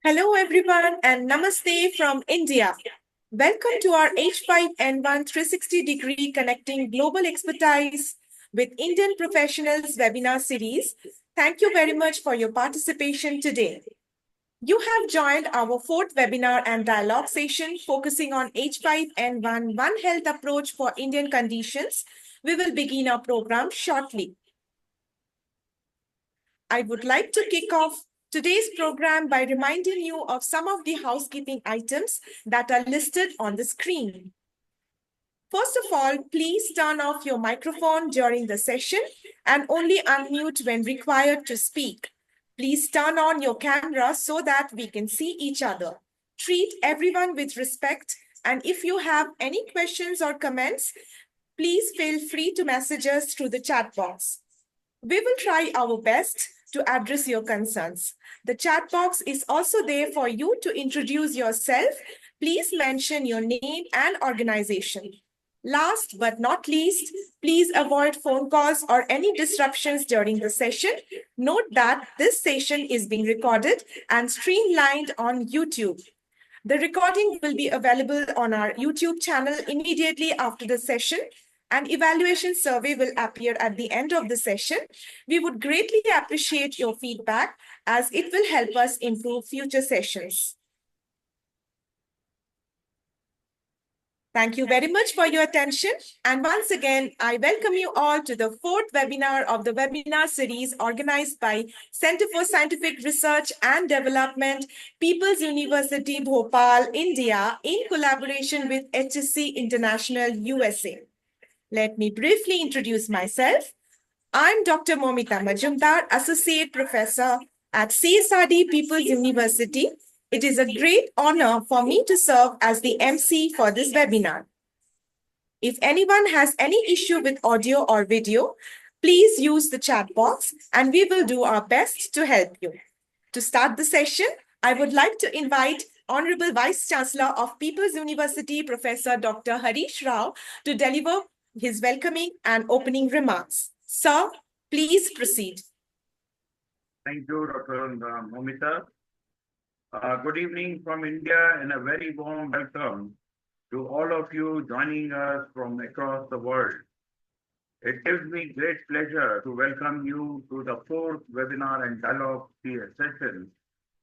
Hello, everyone, and namaste from India. Welcome to our H5N1 360-degree Connecting Global Expertise with Indian Professionals webinar series. Thank you very much for your participation today. You have joined our fourth webinar and dialogue session focusing on H5N1 One Health approach for Indian conditions. We will begin our program shortly. I would like to kick off today's program by reminding you of some of the housekeeping items that are listed on the screen. First of all, please turn off your microphone during the session and only unmute when required to speak. Please turn on your camera so that we can see each other. Treat everyone with respect, and if you have any questions or comments, please feel free to message us through the chat box. We will try our best to address your concerns. The chat box is also there for you to introduce yourself. Please mention your name and organization. Last but not least, please avoid phone calls or any disruptions during the session. Note that this session is being recorded and streamlined on YouTube. The recording will be available on our YouTube channel immediately after the session. An evaluation survey will appear at the end of the session. We would greatly appreciate your feedback as it will help us improve future sessions. Thank you very much for your attention. And once again, I welcome you all to the fourth webinar of the webinar series organized by Center for Scientific Research and Development, People's University, Bhopal, India, in collaboration with HSC International, USA. Let me briefly introduce myself. I'm Dr. Momita Majumdar, Associate Professor at CSRD People's University. It is a great honor for me to serve as the MC for this webinar. If anyone has any issue with audio or video, please use the chat box and we will do our best to help you. To start the session, I would like to invite Honorable Vice Chancellor of People's University, Professor Dr. Harish Rao, to deliver his welcoming and opening remarks. Sir, please proceed. Thank you, Dr. Momita. Good evening from India and a very warm welcome to all of you joining us from across the world. It gives me great pleasure to welcome you to the fourth webinar and dialogue session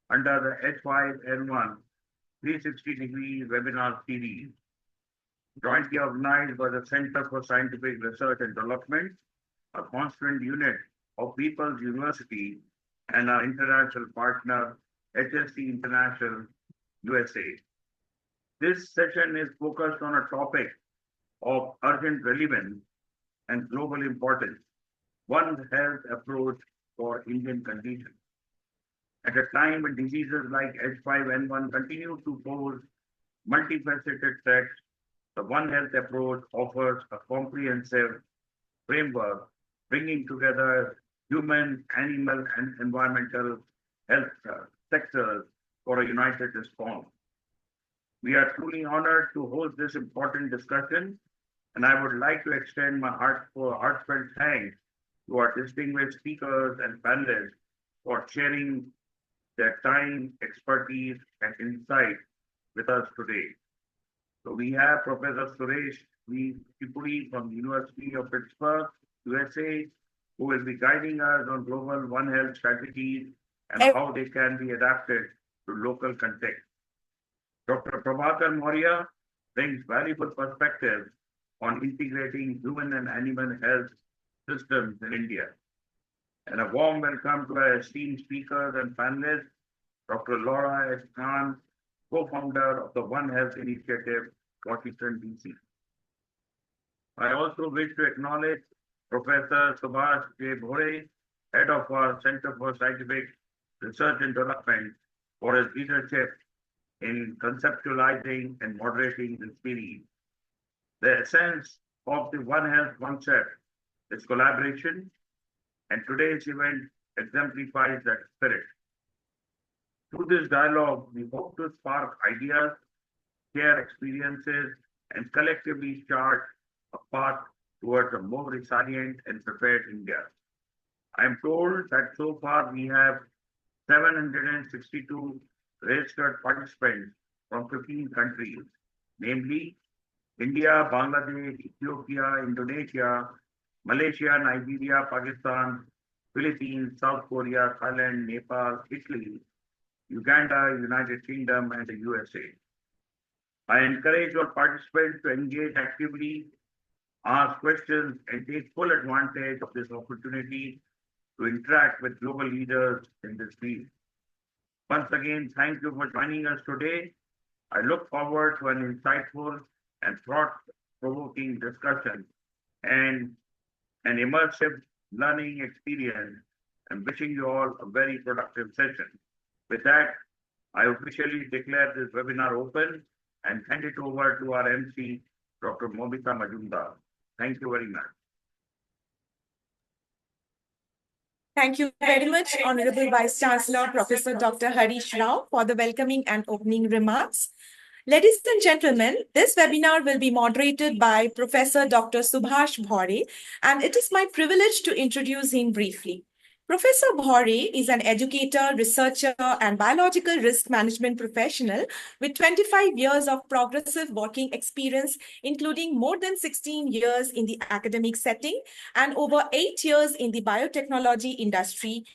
under the H5N1 360-degree webinar series, jointly organized by the Center for Scientific Research and Development, a constituent unit of People's University and our international partner, HSC International, USA. This session is focused on a topic of urgent relevance and global importance, One Health approach for Indian conditions. At a time when diseases like H5N1 continue to pose multifaceted threats, the One Health approach offers a comprehensive framework bringing together human, animal, and environmental health sectors for a united response. We are truly honored to host this important discussion, and I would like to extend my heartfelt thanks to our distinguished speakers and panelists for sharing their time, expertise, and insight with us today. So we have Professor Suresh V. Tripuri from the University of Pittsburgh, USA, who will be guiding us on global One Health strategies and how they can be adapted to local context. Dr. Prabhakar Maurya brings valuable perspectives on integrating human and animal health systems in India. And a warm welcome to our esteemed speakers and panelists, Dr. Laura S. Khan, co-founder of the One Health Initiative, Washington, D.C. I also wish to acknowledge Professor Subhash J Bhore, head of our Center for Scientific Research and Development, for his leadership in conceptualizing and moderating this series. The essence of the One Health concept is collaboration, and today's event exemplifies that spirit. Through this dialogue, we hope to spark ideas, share experiences, and collectively chart a path towards a more resilient and prepared India. I am told that so far we have 762 registered participants from 15 countries, namely India, Bangladesh, Ethiopia, Indonesia, Malaysia, Nigeria, Pakistan, Philippines, South Korea, Thailand, Nepal, Italy, Uganda, United Kingdom, and the USA. I encourage all participants to engage actively, ask questions, and take full advantage of this opportunity to interact with global leaders in this field. Once again, thank you for joining us today. I look forward to an insightful and thought-provoking discussion and an immersive learning experience, and wishing you all a very productive session. With that, I officially declare this webinar open and hand it over to our MC, Dr. Momita Majumdar. Thank you very much. Thank you very much, Honorable Vice Chancellor, Professor Dr. Harish Rao, for the welcoming and opening remarks. Ladies and gentlemen, this webinar will be moderated by Professor Dr. Subhash Bhore, and it is my privilege to introduce him briefly. Professor Bhore is an educator, researcher, and biological risk management professional with 25 years of progressive working experience, including more than 16 years in the academic setting and over 8 years in the biotechnology industry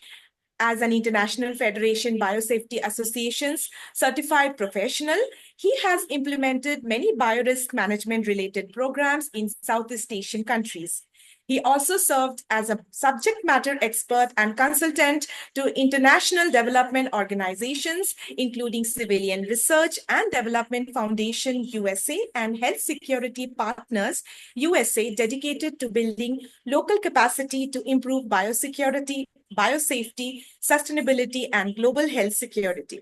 as an International Federation Biosafety Association's certified professional. He has implemented many biorisk management related programs in Southeast Asian countries. He also served as a subject matter expert and consultant to international development organizations, including Civilian Research and Development Foundation USA and Health Security Partners USA, dedicated to building local capacity to improve biosecurity, biosafety, sustainability, and global health security.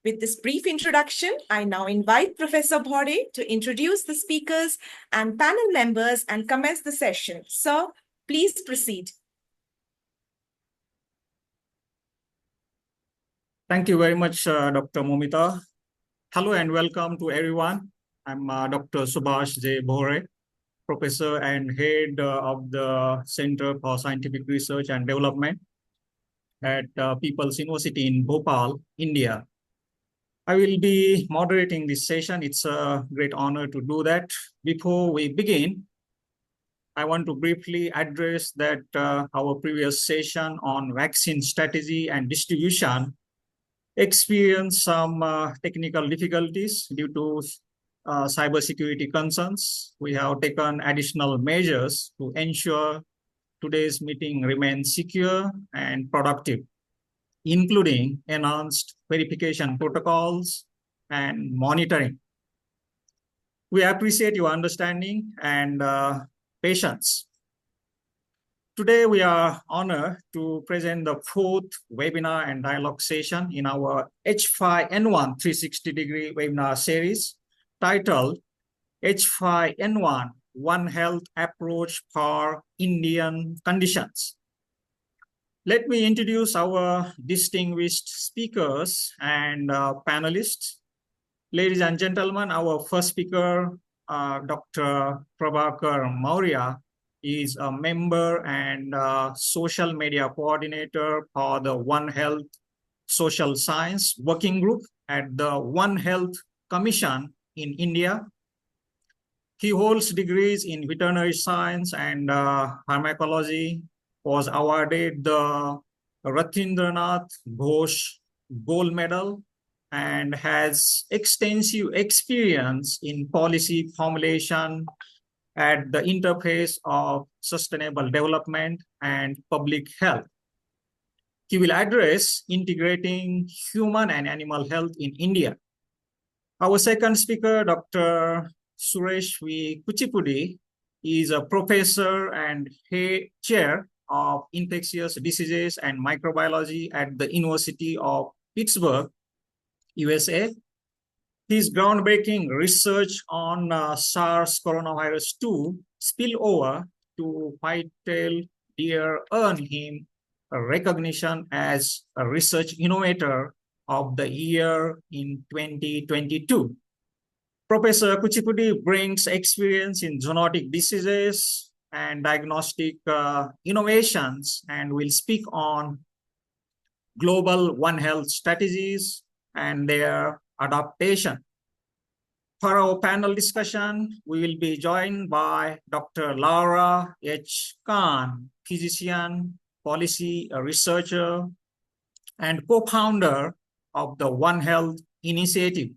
With this brief introduction, I now invite Professor Bhore to introduce the speakers and panel members and commence the session. Sir, please proceed. Thank you very much, Dr. Momita. Hello and welcome to everyone. I'm Dr. Subhash J Bhore, Professor and Head of the Center for Scientific Research and Development at People's University in Bhopal, India. I will be moderating this session. It's a great honor to do that. Before we begin, I want to briefly address that our previous session on vaccine strategy and distribution experienced some technical difficulties due to cybersecurity concerns. We have taken additional measures to ensure today's meeting remains secure and productive, including enhanced verification protocols and monitoring. We appreciate your understanding and patience. Today, we are honored to present the fourth webinar and dialogue session in our H5N1 360-degree webinar series titled H5N1 One Health Approach for Indian Conditions. Let me introduce our distinguished speakers and panelists. Ladies and gentlemen, our first speaker, Dr. Prabhakar Maurya, is a member and social media coordinator for the One Health Social Science Working Group at the One Health Commission in India. He holds degrees in veterinary science and pharmacology, was awarded the Ratindranath Ghosh Gold Medal, and has extensive experience in policy formulation at the interface of sustainable development and public health. He will address integrating human and animal health in India. Our second speaker, Dr. Suresh V. Kuchipudi, is a professor and chair of infectious diseases and microbiology at the University of Pittsburgh, USA. His groundbreaking research on SARS coronavirus 2 spillover to white-tailed deer earned him a recognition as a research innovator of the year in 2022. Professor Kuchipudi brings experience in zoonotic diseases and diagnostic innovations and will speak on global One Health strategies and their adaptation. For our panel discussion, we will be joined by Dr. Laura H. Khan, physician, policy researcher, and co-founder of the One Health initiative.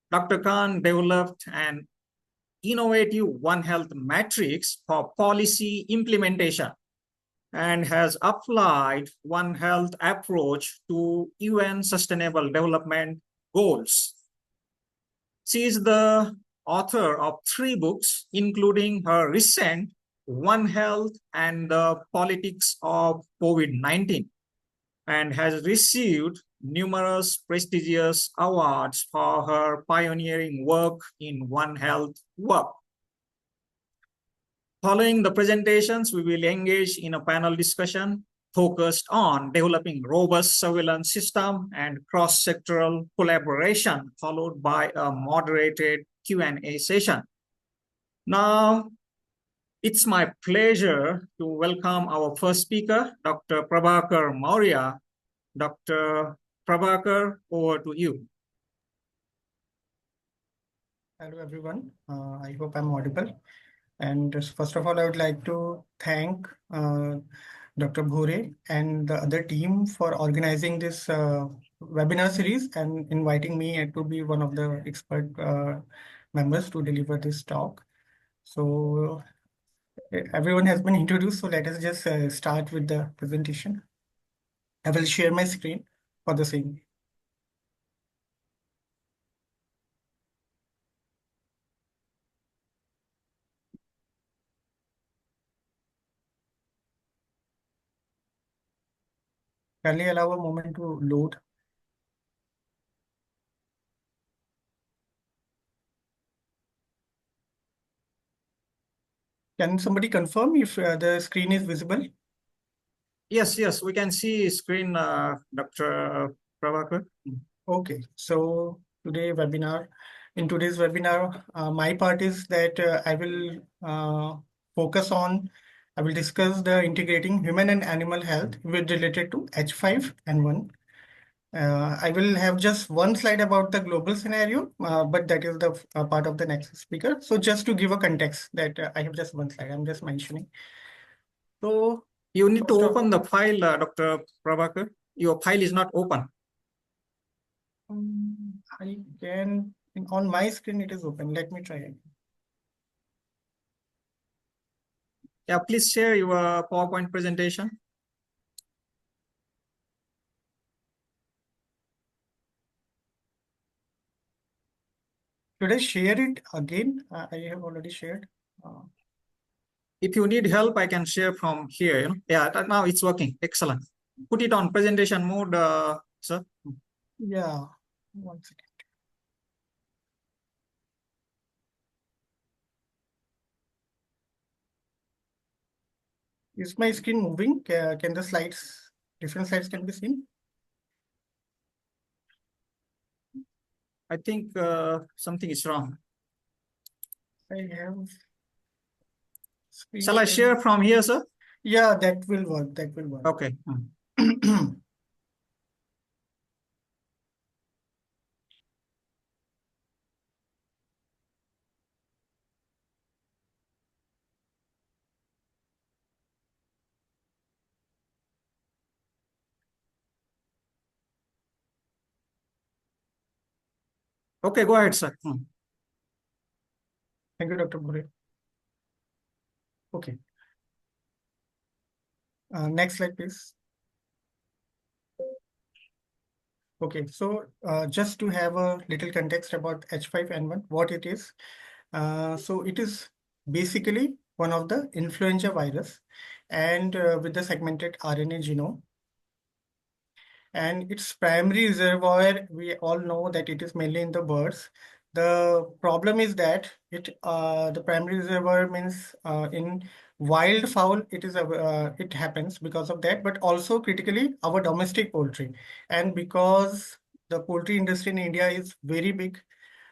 Dr. Khan developed an innovative One Health matrix for policy implementation and has applied One Health approach to UN Sustainable Development Goals. She is the author of 3 books, including her recent One Health and the Politics of COVID-19, and has received numerous prestigious awards for her pioneering work in One Health work. Following the presentations, we will engage in a panel discussion focused on developing robust surveillance system and cross-sectoral collaboration, followed by a moderated Q&A session. Now, it's my pleasure to welcome our first speaker, Dr. Prabhakar Maurya. Dr. Prabhakar, over to you. Hello, everyone. I hope I'm audible. And first of all, I would like to thank Dr. Bhore and the other team for organizing this webinar series and inviting me to be one of the expert members to deliver this talk. So everyone has been introduced, so let us just start with the presentation. I will share my screen for the same. Kindly allow a moment to load. Can somebody confirm if the screen is visible? Yes, we can see screen, Dr. Prabhakar. Okay, so in today's webinar, my part is that I will discuss the integrating human and animal health with related to H5N1. I will have just one slide about the global scenario, but that is the part of the next speaker. So just to give a context that I have just one slide, I'm just mentioning. So you need to open the file, Dr. Prabhakar. Your file is not open. I can, on my screen it is open. Let me try again. Yeah, please share your PowerPoint presentation. Should I share it again? I have already shared. If you need help, I can share from here. Yeah, now it's working. Excellent. Put it on presentation mode, sir. Yeah, 1 second. Is my screen moving? Can the different slides can be seen? I think something is wrong. I have screen Shall I sharing. share from here, sir? Yeah, that will work. That will work. Okay. Okay, go ahead, sir. Thank you, Dr. Bhore. Okay. Next slide, please. Okay, so just to have a little context about H5N1, what it is. So it is basically one of the influenza virus and with the segmented RNA genome. And its primary reservoir, we all know that it is mainly in the birds. The problem is that the primary reservoir means in wild fowl it happens because of that, but also critically our domestic poultry. And because the poultry industry in India is very big,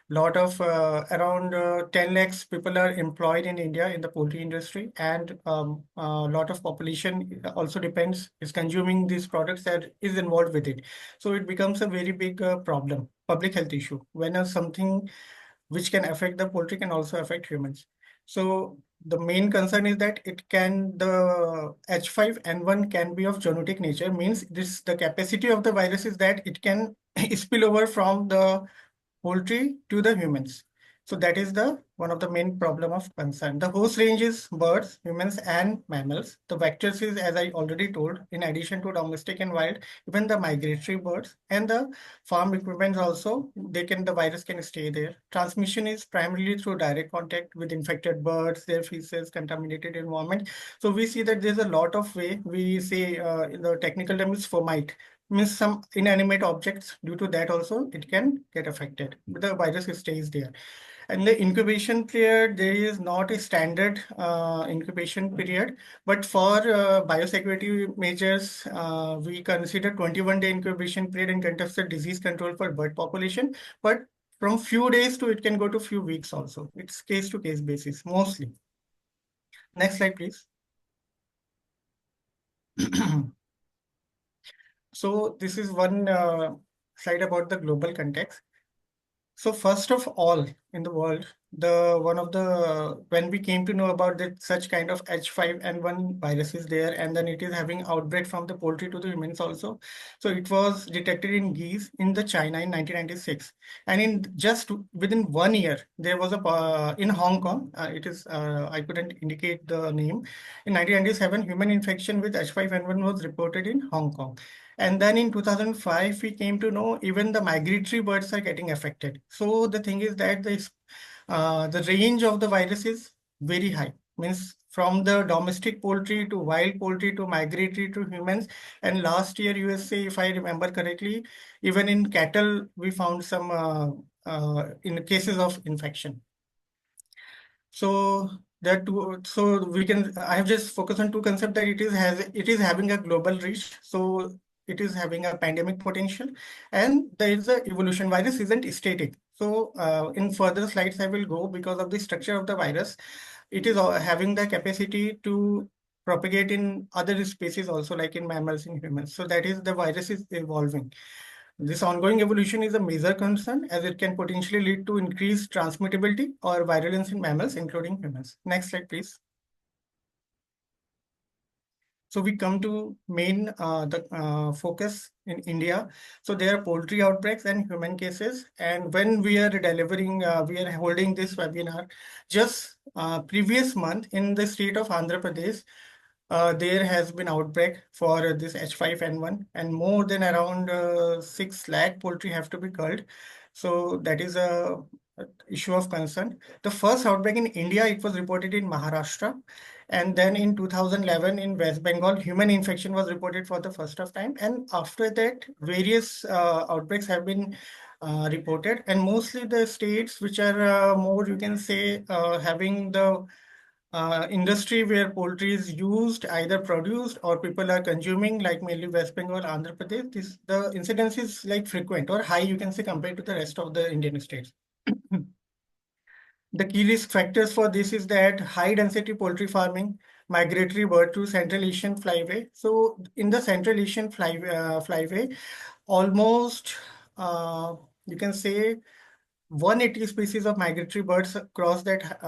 lot of around 10 lakhs people are employed in India in the poultry industry, and a lot of population also depends, is consuming these products that is involved with it. So it becomes a very big problem, public health issue, when something which can affect the poultry can also affect humans. So the main concern is that the H5N1 can be of zoonotic nature, means the capacity of the virus is that it can spill over from the poultry to the humans. So that is the one of the main problem of concern. The host range is birds, humans, and mammals. The vectors is, as I already told, in addition to domestic and wild, even the migratory birds and the farm equipment also, the virus can stay there. Transmission is primarily through direct contact with infected birds, their feces, contaminated environment. So we see that there's a lot of way. We say in the technical term is fomite, means some inanimate objects. Due to that also it can get affected, but the virus stays there. And the incubation period, there is not a standard incubation period, but for biosecurity measures, we consider 21-day incubation period in context of disease control for bird population. But from few days to it can go to few weeks also. It's case to case basis mostly. Next slide, please. So this is one slide about the global context. So first of all, in the world, when we came to know about that such kind of H5N1 virus is there, and then it is having outbreak from the poultry to the humans also. So it was detected in geese in the China in 1996, and in just within 1 year, there was in Hong Kong. I couldn't indicate the name. In 1997, human infection with H5N1 was reported in Hong Kong. And then in 2005, we came to know even the migratory birds are getting affected. So the thing is that the range of the virus is very high, means from the domestic poultry to wild poultry to migratory to humans. And last year, USA, if I remember correctly, even in cattle, we found some in cases of infection. So I have just focused on two concepts, that it is having a global reach. So it is having a pandemic potential, and there is a evolution. Virus isn't static. So in further slides, I will go because of the structure of the virus. It is having the capacity to propagate in other species also, like in mammals and humans. So that is, the virus is evolving. This ongoing evolution is a major concern, as it can potentially lead to increased transmittability or virulence in mammals, including humans. Next slide, please. So we come to main focus in India. So there are poultry outbreaks and human cases. And when we are we are holding this webinar, just previous month in the state of Andhra Pradesh, there has been outbreak for this H5N1, and more than around 6 lakh poultry have to be culled. So that is a issue of concern. The first outbreak in India, it was reported in Maharashtra. And then in 2011 in West Bengal, human infection was reported for the first of time. And after that, various outbreaks have been reported. And mostly the states which are more, you can say, having the industry where poultry is used, either produced or people are consuming, like mainly West Bengal, Andhra Pradesh, the incidence is like frequent or high, you can say, compared to the rest of the Indian states. The key risk factors for this is that high density poultry farming, migratory bird to Central Asian flyway. So in the Central Asian flyway, almost you can say 180 species of migratory birds cross that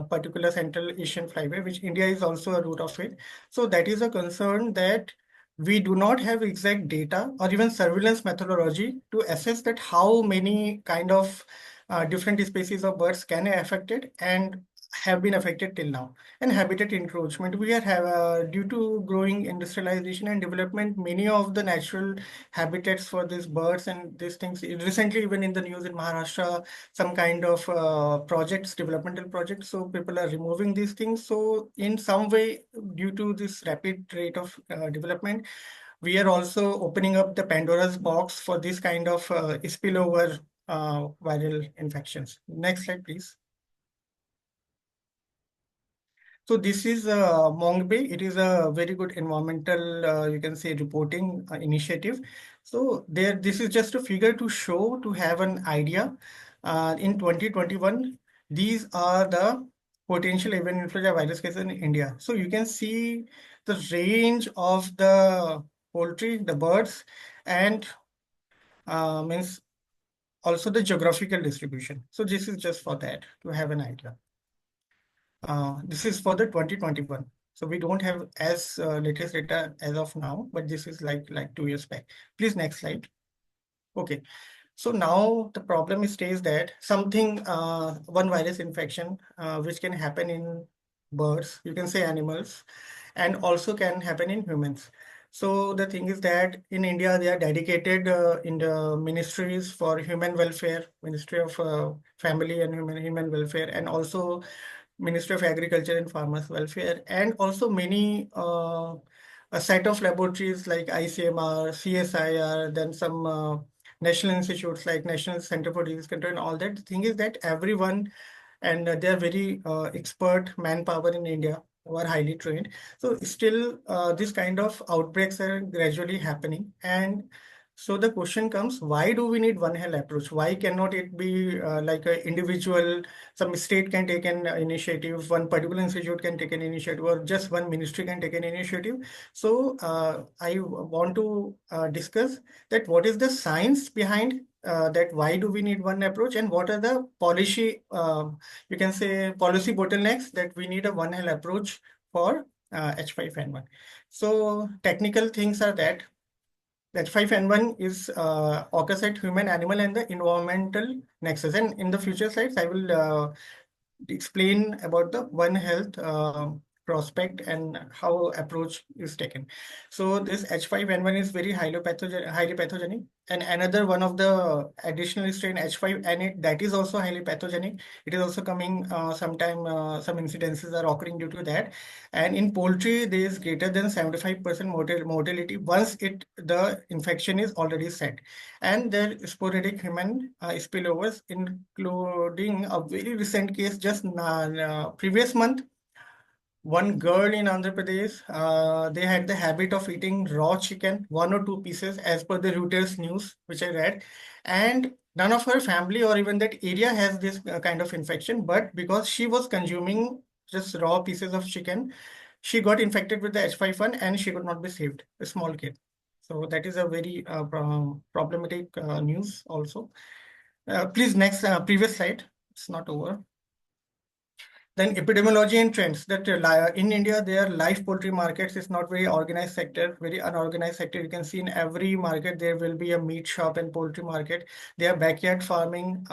particular Central Asian flyway, which India is also a route of it. So that is a concern that we do not have exact data or even surveillance methodology to assess that how many kind of different species of birds can be affected and have been affected till now. And habitat encroachment, we are due to growing industrialization and development, many of the natural habitats for these birds and these things. Recently, even in the news in Maharashtra, some kind of projects, developmental projects. So people are removing these things. So in some way, due to this rapid rate of development, we are also opening up the Pandora's box for this kind of spillover viral infections. Next slide, please. So this is Mongbay. It is a very good environmental, you can say, reporting initiative. So this is just a figure to show, to have an idea. In 2021, these are the potential avian influenza virus cases in India. So you can see the range of the poultry, the birds, and means also the geographical distribution. So this is just for that, to have an idea. This is for the 2021. So we don't have as latest data as of now, but this is like 2 years back. Please next slide. Okay. So now the problem stays that something, one virus infection, which can happen in birds, you can say animals, and also can happen in humans. So the thing is that in India, they are dedicated in the ministries for human welfare, Ministry of Family and Human Welfare, and also Ministry of Agriculture and Farmers Welfare, and also many a set of laboratories like ICMR, CSIR, then some national institutes like National Center for Disease Control and all that. The thing is that everyone, and they are very expert manpower in India who are highly trained. So still this kind of outbreaks are gradually happening. And so the question comes, why do we need One Health approach? Why cannot it be like an individual, some state can take an initiative, one particular institute can take an initiative, or just one ministry can take an initiative? So I want to discuss that what is the science behind that why do we need one approach, and what are the policy, you can say policy bottlenecks that we need a One Health approach for H5N1. So technical things are that H5N1 is occurs at human, animal, and the environmental nexus. And in the future slides, I will explain about the One Health prospect and how approach is taken. So this H5N1 is very highly pathogenic. And another one of the additional strain H5N8 that is also highly pathogenic. It is also coming sometime some incidences are occurring due to that. And in poultry, there is greater than 75% mortality once the infection is already set. And there sporadic human spillovers, including a very recent case just previous month. One girl in Andhra Pradesh, they had the habit of eating raw chicken, 1 or 2 pieces, as per the Reuters news, which I read. And none of her family or even that area has this kind of infection. But because she was consuming just raw pieces of chicken, she got infected with the H5N1 and she could not be saved, a small kid. So that is a very problematic news also. Please next, previous slide. It's not over. Then epidemiology and trends that in India, there live poultry markets is not very organized sector, very unorganized sector. You can see in every market, there will be a meat shop and poultry market. They are backyard farming.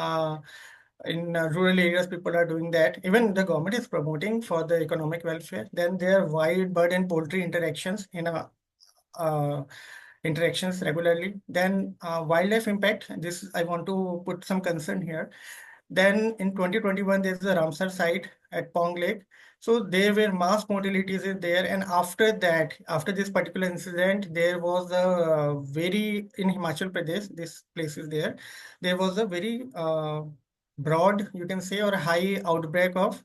In rural areas, people are doing that. Even the government is promoting for the economic welfare. Then there are wild bird and poultry interactions in a interactions regularly. Then wildlife impact. This I want to put some concern here. Then in 2021, there's the Ramsar site at Pong Lake. So there were mass mortalities in there. And after that, after this particular incident, there was a very, in Himachal Pradesh, this place is there, there was a very broad, you can say, or high outbreak of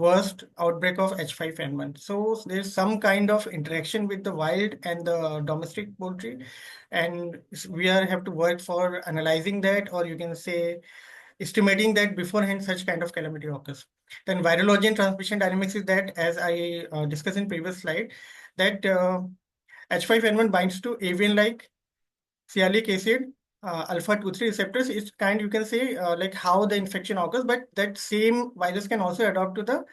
worst outbreak of H5N1. So there's some kind of interaction with the wild and the domestic poultry, and we have to work for analyzing that, or you can say estimating that beforehand such kind of calamity occurs. Then virology and transmission dynamics is that, as I discussed in previous slide, that H5N1 binds to avian-like sialic acid, alpha 2,3 receptors is kind, you can say, like how the infection occurs, but that same virus can also adapt to the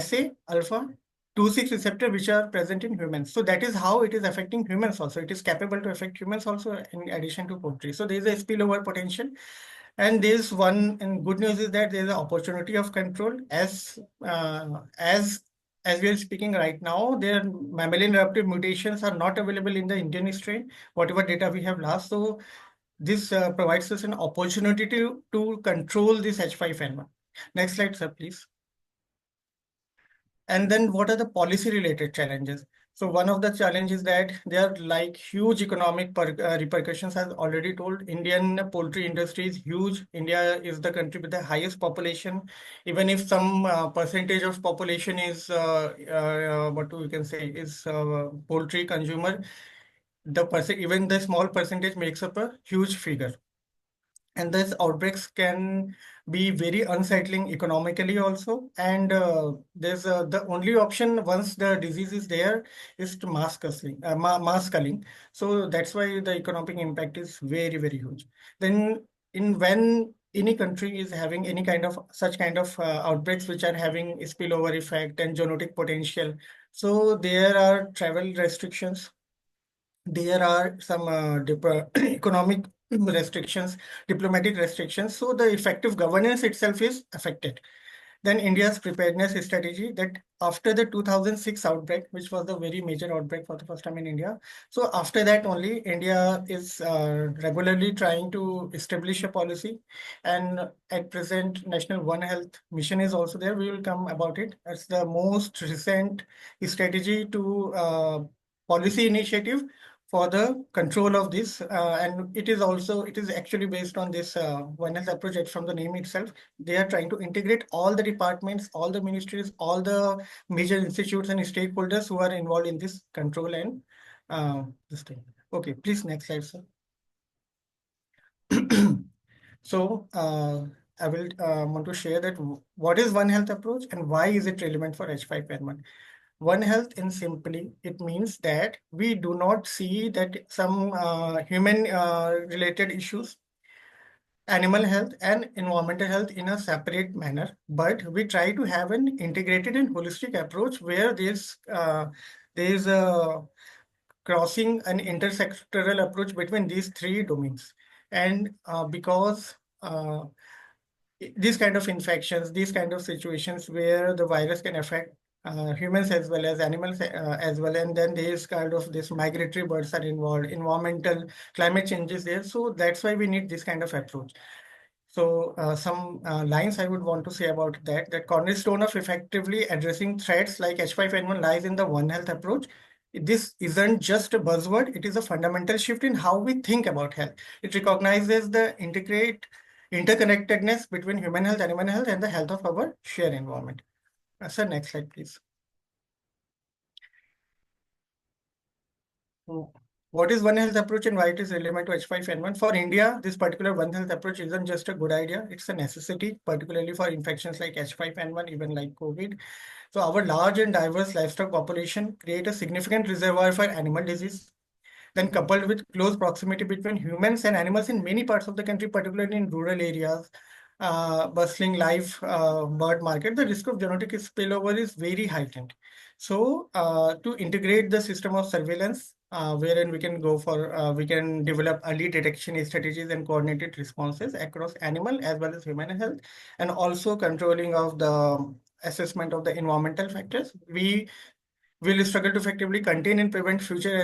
SA alpha 2,6 receptor which are present in humans. So that is how it is affecting humans also. It is capable to affect humans also in addition to poultry. So there is a spillover potential. And there's one, and good news is that there's an opportunity of control as we are speaking right now. Their mammalian eruptive mutations are not available in the Indian strain, whatever data we have last. So this provides us an opportunity to control this H5N1. Next slide, sir, please. And then what are the policy related challenges? So one of the challenges that there are like huge economic repercussions, as already told. Indian poultry industry is huge. India is the country with the highest population. Even if some percentage of population is what we can say is poultry consumer, even the small percentage makes up a huge figure. And these outbreaks can be very unsettling economically also. And there's the only option once the disease is there is to mass culling. So that's why the economic impact is very, very huge. Then when any country is having any kind of such kind of outbreaks which are having spillover effect and zoonotic potential, so there are travel restrictions, there are some economic restrictions, diplomatic restrictions. So the effective governance itself is affected. Then India's preparedness strategy, that after the 2006 outbreak, which was the very major outbreak for the first time in India. So after that only, India is regularly trying to establish a policy. And at present, National One Health Mission is also there. We will come about it. It's the most recent strategy to policy initiative for the control of this. And it is actually based on this One Health approach from the name itself. They are trying to integrate all the departments, all the ministries, all the major institutes and stakeholders who are involved in this control and this thing. Okay, please next slide, sir. So I will want to share that what is One Health approach and why is it relevant for H5N1. One Health, in simply, it means that we do not see that some human related issues, animal health and environmental health in a separate manner, but we try to have an integrated and holistic approach where there's a crossing an intersectoral approach between these three domains. And because these kind of infections, these kind of situations where the virus can affect humans as well as animals as well, and then there's kind of this migratory birds are involved, environmental climate changes there. So that's why we need this kind of approach. So some lines I would want to say about that, that cornerstone of effectively addressing threats like H5N1 lies in the One Health approach. This isn't just a buzzword, it is a fundamental shift in how we think about health. It recognizes the interconnectedness between human health, animal health, and the health of our shared environment. Sir, next slide, please. What is One Health approach and why it is relevant to H5N1? For India, this particular One Health approach isn't just a good idea, it's a necessity, particularly for infections like H5N1, even like COVID. So our large and diverse livestock population create a significant reservoir for animal disease. Then coupled with close proximity between humans and animals in many parts of the country, particularly in rural areas, bustling live bird market, the risk of genetic spillover is very heightened. So to integrate the system of surveillance, wherein we can go for, we can develop early detection strategies and coordinated responses across animal as well as human health, and also controlling of the assessment of the environmental factors. We will struggle to effectively contain and prevent future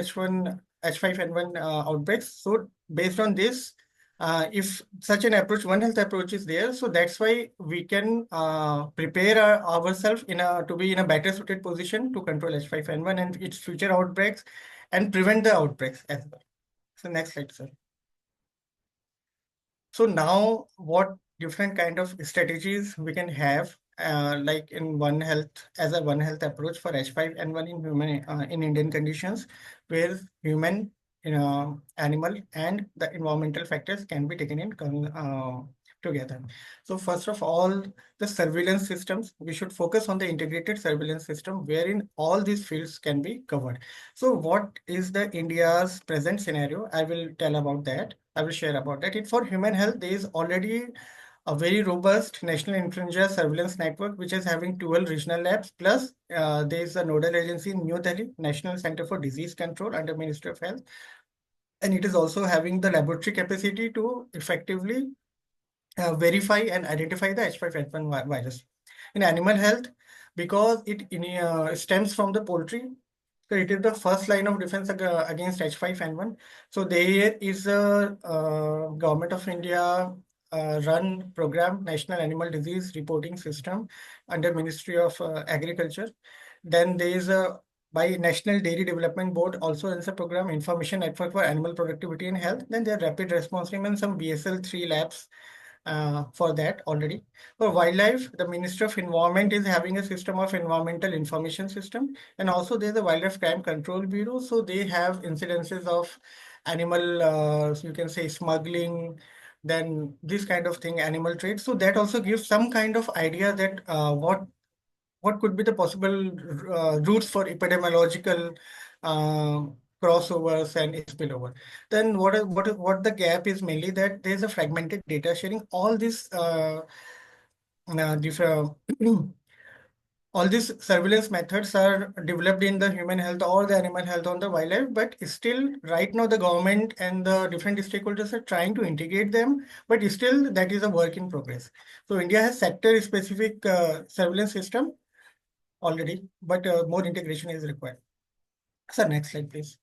H5N1 outbreaks. So based on this, if such an approach, One Health approach is there, so that's why we can prepare ourselves to be in a better suited position to control H5N1 and its future outbreaks and prevent the outbreaks as well. So next slide, sir. So now what different kind of strategies we can have like in One Health, as a One Health approach for H5N1 in human in Indian conditions, where human, animal, and the environmental factors can be taken in together. So first of all, the surveillance systems, we should focus on the integrated surveillance system wherein all these fields can be covered. So what is the India's present scenario? I will tell about that. I will share about that. For human health, there is already a very robust national influenza surveillance network, which is having 12 regional labs. Plus, there is a nodal agency in New Delhi, National Center for Disease Control under Ministry of Health. And it is also having the laboratory capacity to effectively verify and identify the H5N1 virus. In animal health, because it stems from the poultry, so it is the first line of defense against H5N1. So there is a Government of India run program, National Animal Disease Reporting System under Ministry of Agriculture. Then there is a by National Dairy Development Board also runs a program, Information Network for Animal Productivity and Health. Then there are rapid response team and some BSL-3 labs for that already. For wildlife, the Ministry of Environment is having a system of environmental information system, and also there's a Wildlife Crime Control Bureau. So they have incidences of animal, you can say smuggling, then this kind of thing, animal trade. So that also gives some kind of idea that what could be the possible routes for epidemiological uh, crossovers and spillover. Then what the gap is mainly that there's a fragmented data sharing. All these different all these surveillance methods are developed in the human health or the animal health on the wildlife, but still right now the government and the different stakeholders are trying to integrate them, but still that is a work in progress. So India has sector specific surveillance system already, but more integration is required. So next slide, please.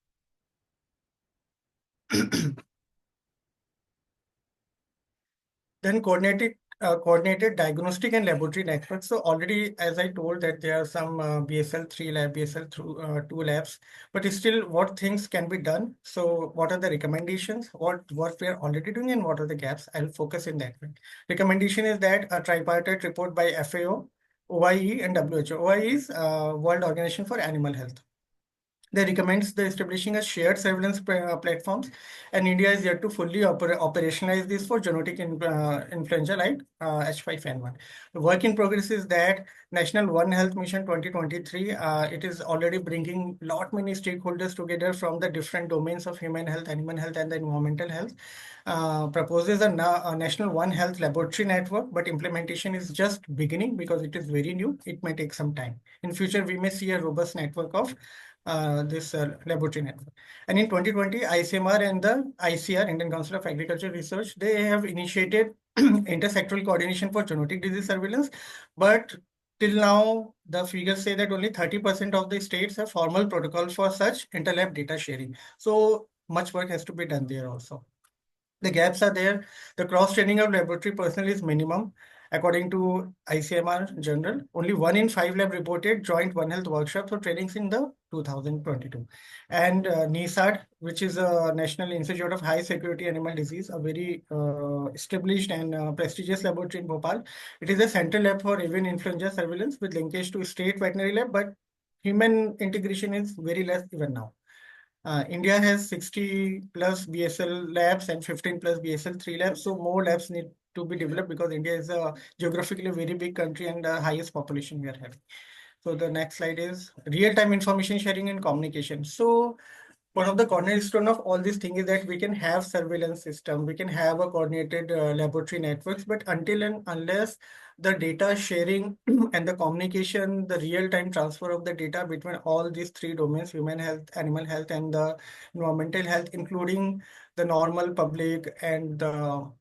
Then coordinated diagnostic and laboratory networks. So already, as I told, that there are some BSL-3 lab, BSL-2 labs, but still what things can be done. So what are the recommendations? What we are already doing and what are the gaps? I'll focus in that way. Recommendation is that a tripartite report by FAO, OIE and WHO. OIE is World Organization for Animal Health. They recommends the establishing a shared surveillance platforms, and India is yet to fully operationalize this for zoonotic influenza like H5N1. The work in progress is that National One Health Mission 2023. It is already bringing lot many stakeholders together from the different domains of human health, animal health, and the environmental health. Proposes a National One Health Laboratory Network, but implementation is just beginning because it is very new. It may take some time. In future, we may see a robust network of this laboratory network. And in 2020, ICMR and the ICR, Indian Council of Agriculture Research, they have initiated intersectoral coordination for zoonotic disease surveillance. But till now, the figures say that only 30% of the states have formal protocols for such interlab data sharing. So much work has to be done there also. The gaps are there. The cross-training of laboratory personnel is minimum. According to ICMR General, only 1 in 5 lab reported joint One Health workshops or trainings in the 2022. And NISAD, which is a National Institute of High Security Animal Disease, a very established and prestigious laboratory in Bhopal. It is a central lab for avian influenza surveillance with linkage to state veterinary lab, but human integration is very less even now. India has 60 plus BSL labs and 15 plus BSL-3 labs. So more labs need to be developed because India is a geographically very big country and the highest population we are having. So the next slide is real-time information sharing and communication. So one of the cornerstone of all these things is that we can have surveillance system, we can have a coordinated laboratory networks, but until and unless the data sharing and the communication, the real-time transfer of the data between all these three domains, human health, animal health, and the environmental health, including the normal public and the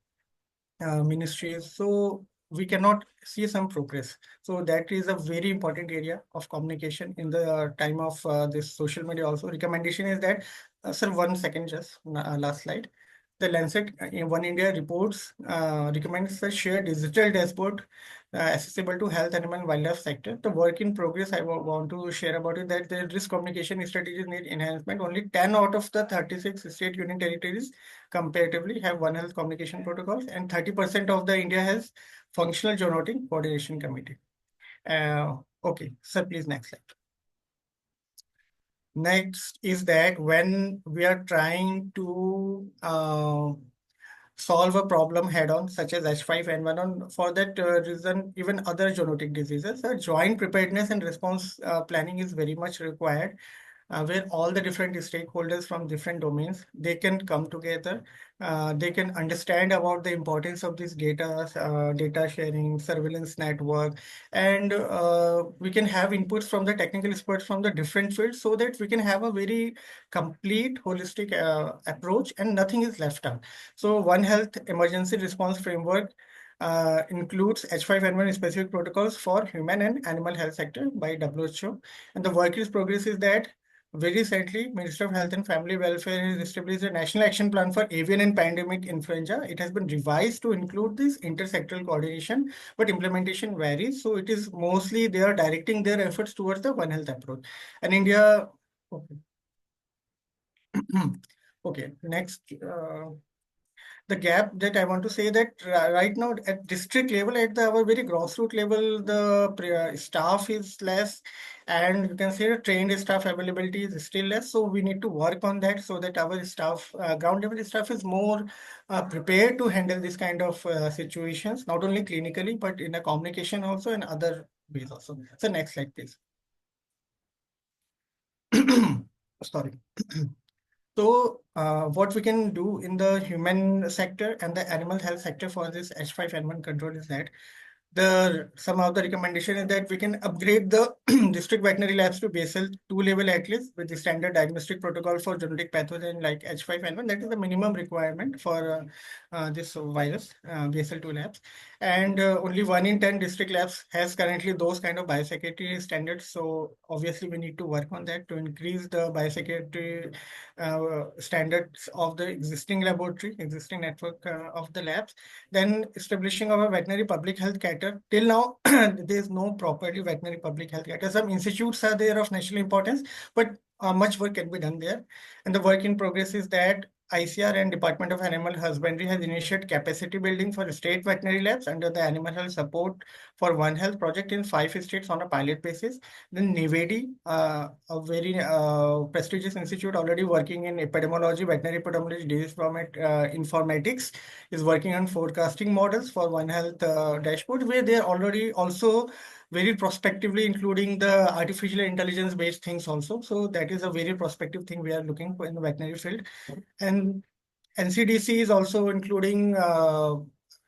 ministries. So we cannot see some progress. So that is a very important area of communication in the time of this social media also. Recommendation is that, sir, 1 second, just last slide. The Lancet One India reports recommends a shared digital dashboard accessible to health, animal, and wildlife sector. The work in progress I want to share about it that the risk communication strategies need enhancement. Only 10 out of the 36 state union territories comparatively have One Health communication protocols, and 30% of the India has functional zoonotic coordination committee. Okay, sir, please next slide. Next is that when we are trying to solve a problem head on, such as H5N1, for that reason, even other zoonotic diseases, joint preparedness and response planning is very much required, where all the different stakeholders from different domains, they can come together. They can understand about the importance of this data sharing, surveillance network, and we can have inputs from the technical experts from the different fields, so that we can have a very complete holistic approach and nothing is left out. So One Health Emergency Response Framework includes H5N1 specific protocols for human and animal health sector by WHO. And the work in progress is that very recently, Ministry of Health and Family Welfare has established a national action plan for avian and pandemic influenza. It has been revised to include this intersectoral coordination, but implementation varies. So it is mostly they are directing their efforts towards the One Health approach. And India, okay. Okay, next. The gap that I want to say that right now at district level, at our very grassroots level, the staff is less, and you can say the trained staff availability is still less. So we need to work on that so that our staff, ground level staff, is more prepared to handle this kind of situations, not only clinically but in a communication also and other ways also. So next slide, please. Sorry. So what we can do in the human sector and the animal health sector for this H5N1 control is that some of the recommendation is that we can upgrade the district veterinary labs to BSL 2 level at least with the standard diagnostic protocol for genetic pathogen like H5N1. That is the minimum requirement for this virus, BSL 2 labs. And only 1 in 10 district labs has currently those kind of biosecurity standards. So obviously we need to work on that to increase the biosecurity standards of the existing laboratory, existing network of the labs. Then establishing of a veterinary public health cater. Till now, there is no properly veterinary public health cater. Some institutes are there of national importance, but much work can be done there. And the work in progress is that ICR and Department of Animal Husbandry has initiated capacity building for state veterinary labs under the Animal Health Support for One Health project in 5 states on a pilot basis. Then Nivedi, a very prestigious institute already working in epidemiology, veterinary epidemiology, disease informatics, is working on forecasting models for One Health dashboard, where they are already also very prospectively including the artificial intelligence based things also. So that is a very prospective thing we are looking for in the veterinary field. And NCDC is also including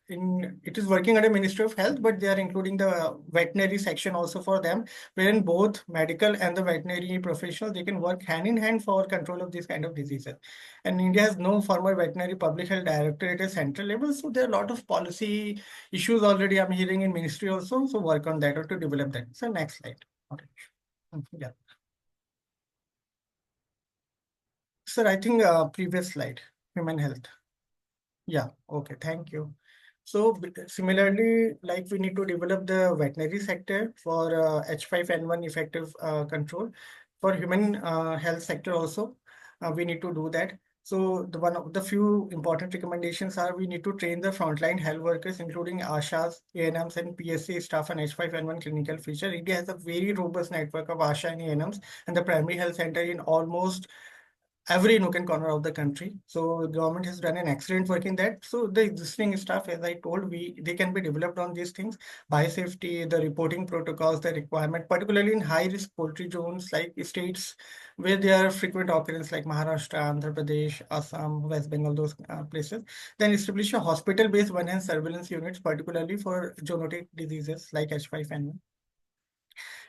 it is working under Ministry of Health, but they are including the veterinary section also for them, wherein both medical and the veterinary professionals, they can work hand in hand for control of these kind of diseases. And India has no formal veterinary public health directorate at central level, so there are a lot of policy issues already I'm hearing in ministry also. So work on that or to develop that. So next slide. Okay. Yeah. Sir, I think previous slide, human health. Yeah, okay, thank you. So similarly, like we need to develop the veterinary sector for H5N1 effective control. For human health sector also, we need to do that. So the one of the few important recommendations are we need to train the frontline health workers, including ASHAs, ANMs, and PSC staff on H5N1 clinical feature. India has a very robust network of ASHA and ANMs and the primary health center in almost every nook and corner of the country. So the government has done an excellent work in that. So the existing stuff, as I told, they can be developed on these things. Biosafety, the reporting protocols, the requirement, particularly in high risk poultry zones like states where there are frequent occurrence like Maharashtra, Andhra Pradesh, Assam, West Bengal, those places. Then establish a hospital-based One Health surveillance units, particularly for zoonotic diseases like H5N1.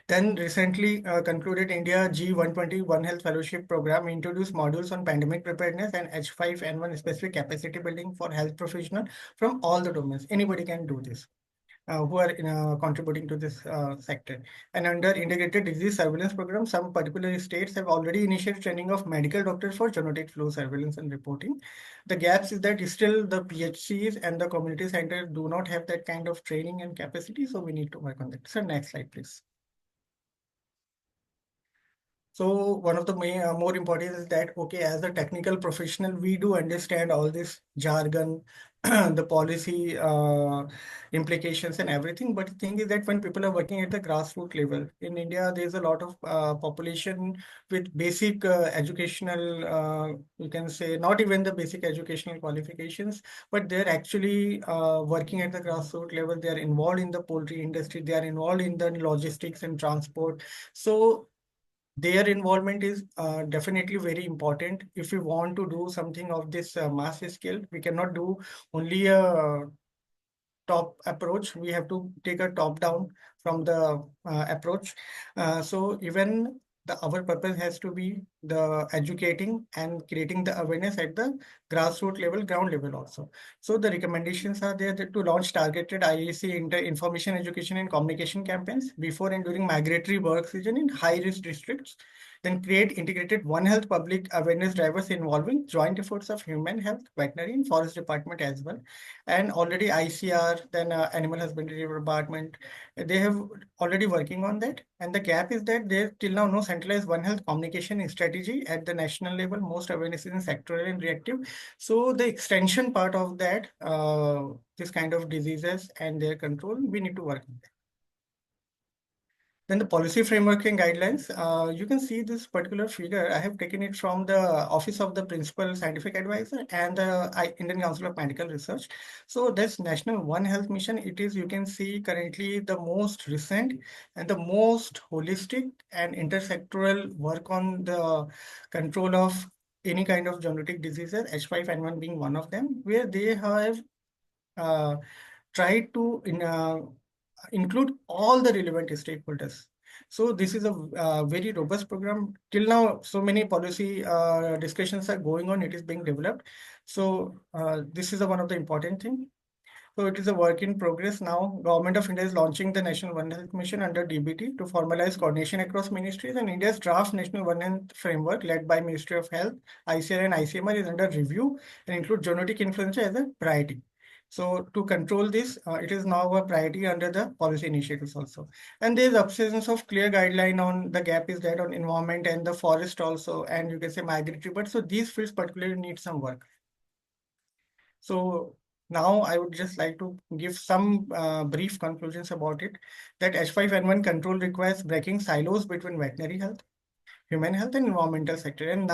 Then recently concluded India G120 One Health Fellowship Program introduced modules on pandemic preparedness and H5N1 specific capacity building for health professionals from all the domains. Anybody can do this. Who are contributing to this sector. And under integrated disease surveillance program, some particular states have already initiated training of medical doctors for zoonotic flow surveillance and reporting. The gaps is that still the PHCs and the community centers do not have that kind of training and capacity. So we need to work on that. So next slide, please. So one of the more important is that, okay, as a technical professional, we do understand all this jargon, the policy implications and everything. But the thing is that when people are working at the grassroots level in India, there's a lot of population with basic educational, you can say, not even the basic educational qualifications, but they're actually working at the grassroots level. They are involved in the poultry industry. They are involved in the logistics and transport. So their involvement is definitely very important. If we want to do something of this mass scale, we cannot do only a top approach. We have to take a top down from the approach. So even our purpose has to be the educating and creating the awareness at the grassroots level, ground level also. So the recommendations are there to launch targeted IEC information education and communication campaigns before and during migratory work season in high risk districts. Then create integrated One Health public awareness drivers involving joint efforts of human health, veterinary and forest department as well. And already ICR, then Animal Husbandry Department, they have already working on that. And the gap is that there till now no centralized One Health communication strategy at the national level. Most awareness is in sectoral and reactive. So the extension part of that, this kind of diseases and their control, we need to work on that. Then the policy framework and guidelines, you can see this particular figure. I have taken it from the Office of the Principal Scientific Advisor and the Indian Council of Medical Research. So this National One Health Mission, it is, you can see currently the most recent and the most holistic and intersectoral work on the control of any kind of zoonotic diseases, H5N1 being one of them, where they have tried to include all the relevant stakeholders. So this is a very robust program. Till now, so many policy discussions are going on. It is being developed. So this is one of the important thing. So it is a work in progress now. Government of India is launching the National One Health Mission under DBT to formalize coordination across ministries, and India's draft National One Health Framework led by Ministry of Health, ICR and ICMR is under review and include zoonotic influenza as a priority. So to control this, it is now a priority under the policy initiatives also. And there is absence of clear guideline on the gap is that on environment and the forest also, and you can say migratory birds. So these fields particularly need some work. So now I would just like to give some brief conclusions about it. That H5N1 control requires breaking silos between veterinary health, human health and environmental sector, and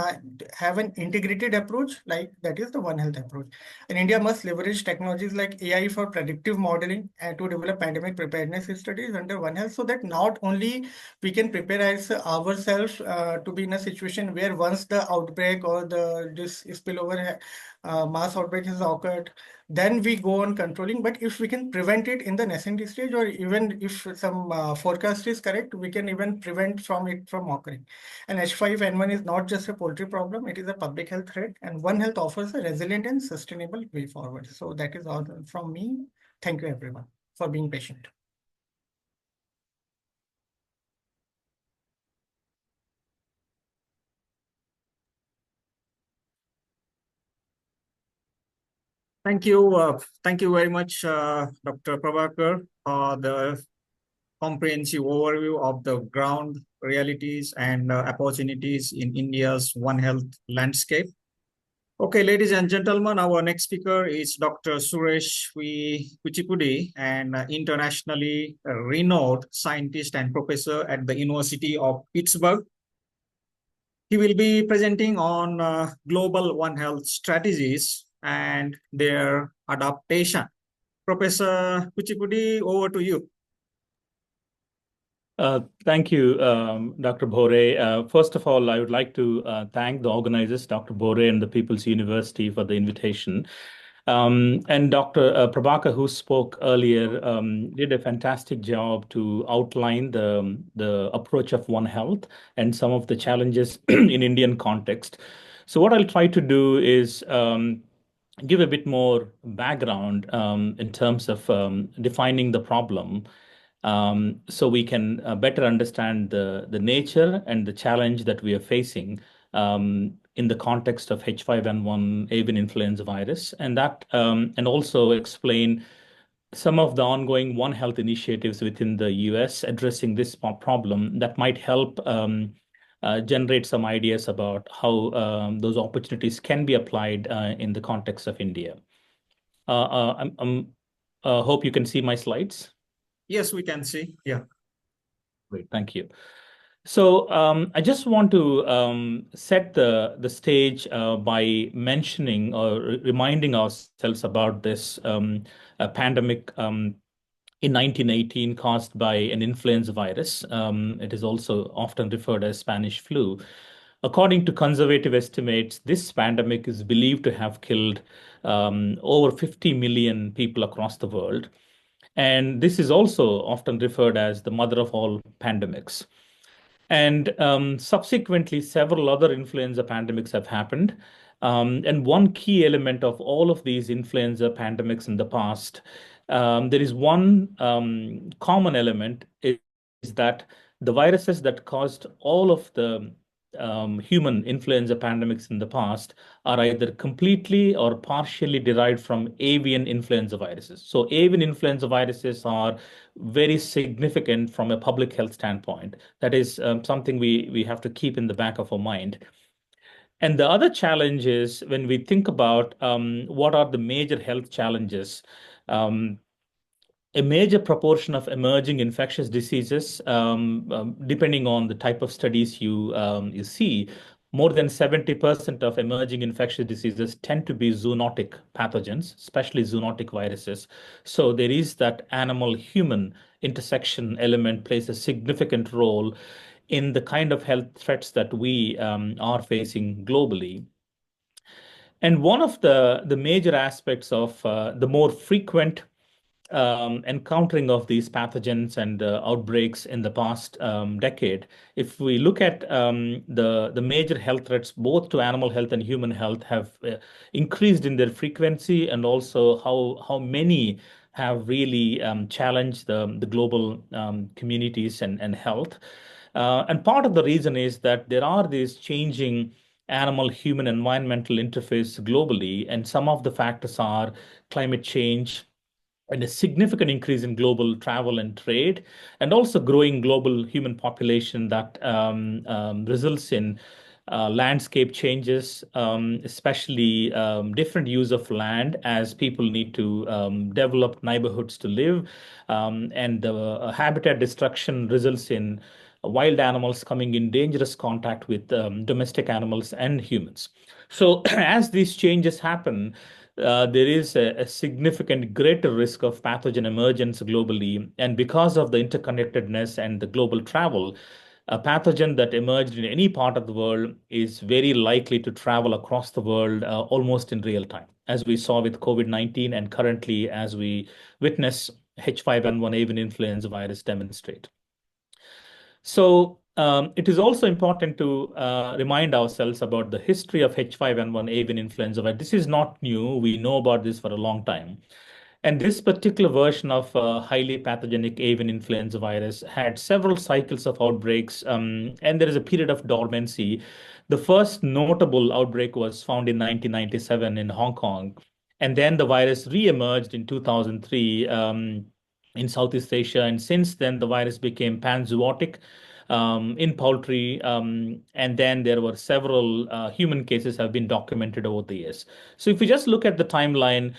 have an integrated approach, like that is the One Health approach. And India must leverage technologies like AI for predictive modeling and to develop pandemic preparedness studies under One Health, so that not only we can prepare ourselves to be in a situation where once the outbreak or this spillover mass outbreak has occurred, then we go on controlling. But if we can prevent it in the nascent stage, or even if some forecast is correct, we can even prevent from it from occurring. And H5N1 is not just a poultry problem, it is a public health threat, and One Health offers a resilient and sustainable way forward. So that is all from me. Thank you everyone for being patient. Thank you. Thank you very much, Dr. Prabhakar, for the comprehensive overview of the ground realities and opportunities in India's One Health landscape. Okay, ladies and gentlemen, our next speaker is Dr. Suresh Kuchipudi, an internationally renowned scientist and professor at the University of Pittsburgh. He will be presenting on global One Health strategies and their adaptation. Professor Kuchipudi, over to you. Thank you, Dr. Bhore. First of all, I would like to thank the organizers, Dr. Bhore and the People's University, for the invitation. And Dr. Prabhakar, who spoke earlier, did a fantastic job to outline the approach of One Health and some of the challenges in Indian context. So what I'll try to do is give a bit more background in terms of defining the problem, so we can better understand the nature and the challenge that we are facing in the context of H5N1 avian influenza virus, and also explain some of the ongoing One Health initiatives within the US addressing this problem that might help generate some ideas about how those opportunities can be applied in the context of India. Hope you can see my slides. Yes, we can see. Yeah. Great, thank you. So I just want to set the stage by mentioning or reminding ourselves about this pandemic in 1918 caused by an influenza virus. It is also often referred as Spanish flu. According to conservative estimates, this pandemic is believed to have killed over 50 million people across the world. And this is also often referred as the mother of all pandemics. And subsequently, several other influenza pandemics have happened. And one key element of all of these influenza pandemics in the past, there is one common element is that the viruses that caused all of the human influenza pandemics in the past are either completely or partially derived from avian influenza viruses. So avian influenza viruses are very significant from a public health standpoint. That is something we have to keep in the back of our mind. And the other challenge is when we think about what are the major health challenges. A major proportion of emerging infectious diseases, depending on the type of studies you see, more than 70% of emerging infectious diseases tend to be zoonotic pathogens, especially zoonotic viruses. So there is that animal-human intersection element plays a significant role in the kind of health threats that we are facing globally. And one of the major aspects of the more frequent encountering of these pathogens and outbreaks in the past decade, if we look at the major health threats, both to animal health and human health, have increased in their frequency, and also how many have really challenged the global communities and health. And part of the reason is that there are these changing animal-human environmental interface globally, and some of the factors are climate change, and a significant increase in global travel and trade, and also growing global human population that results in landscape changes, especially different use of land as people need to develop neighborhoods to live, and the habitat destruction results in wild animals coming in dangerous contact with domestic animals and humans. So as these changes happen, there is a significant greater risk of pathogen emergence globally. And because of the interconnectedness and the global travel, a pathogen that emerged in any part of the world is very likely to travel across the world almost in real time, as we saw with COVID-19 and currently as we witness H5N1 avian influenza virus demonstrate. So it is also important to remind ourselves about the history of H5N1 avian influenza virus. This is not new. We know about this for a long time. And this particular version of highly pathogenic avian influenza virus had several cycles of outbreaks, and there is a period of dormancy. The first notable outbreak was found in 1997 in Hong Kong. And then the virus re-emerged in 2003 in Southeast Asia. And since then, the virus became panzootic in poultry. And then there were several human cases have been documented over the years. So if we just look at the timeline,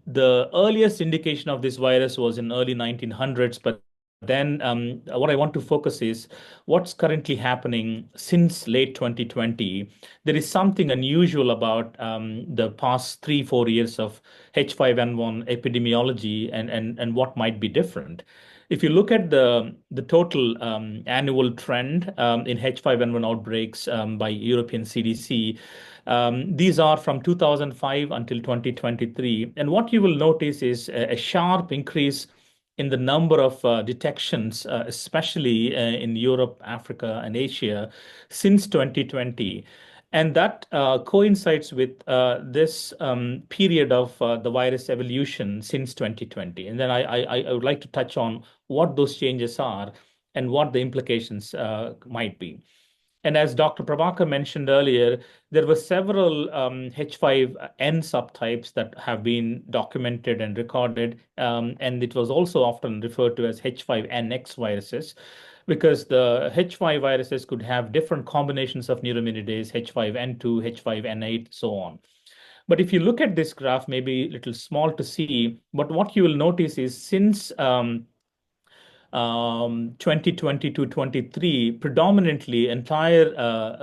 the earliest indication of this virus was in early 1900s, but then what I want to focus is what's currently happening since late 2020. There is something unusual about the past 3-4 years of H5N1 epidemiology and what might be different. If you look at the total annual trend in H5N1 outbreaks by European CDC, these are from 2005 until 2023. And what you will notice is a sharp increase in the number of detections, especially in Europe, Africa, and Asia since 2020. And that coincides with this period of the virus evolution since 2020. And then I would like to touch on what those changes are and what the implications might be. And as Dr. Prabhakar mentioned earlier, there were several H5N subtypes that have been documented and recorded, and it was also often referred to as H5NX viruses. because the H5 viruses could have different combinations of neuraminidase, H5N2, H5N8, so on. But if you look at this graph, maybe a little small to see, but what you will notice is since 2020 to 23, predominantly entire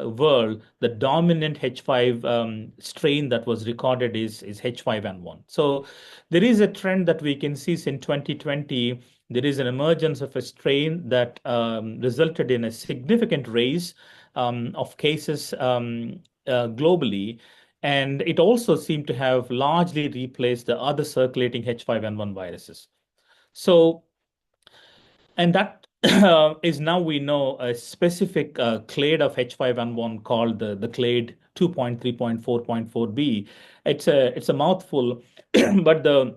world, the dominant H5 strain that was recorded is H5N1. So there is a trend that we can see since 2020. There is an emergence of a strain that resulted in a significant raise of cases globally. And it also seemed to have largely replaced the other circulating H5N1 viruses. So, and that is now we know a specific clade of H5N1 called the clade 2.3.4.4b. It's a mouthful, but the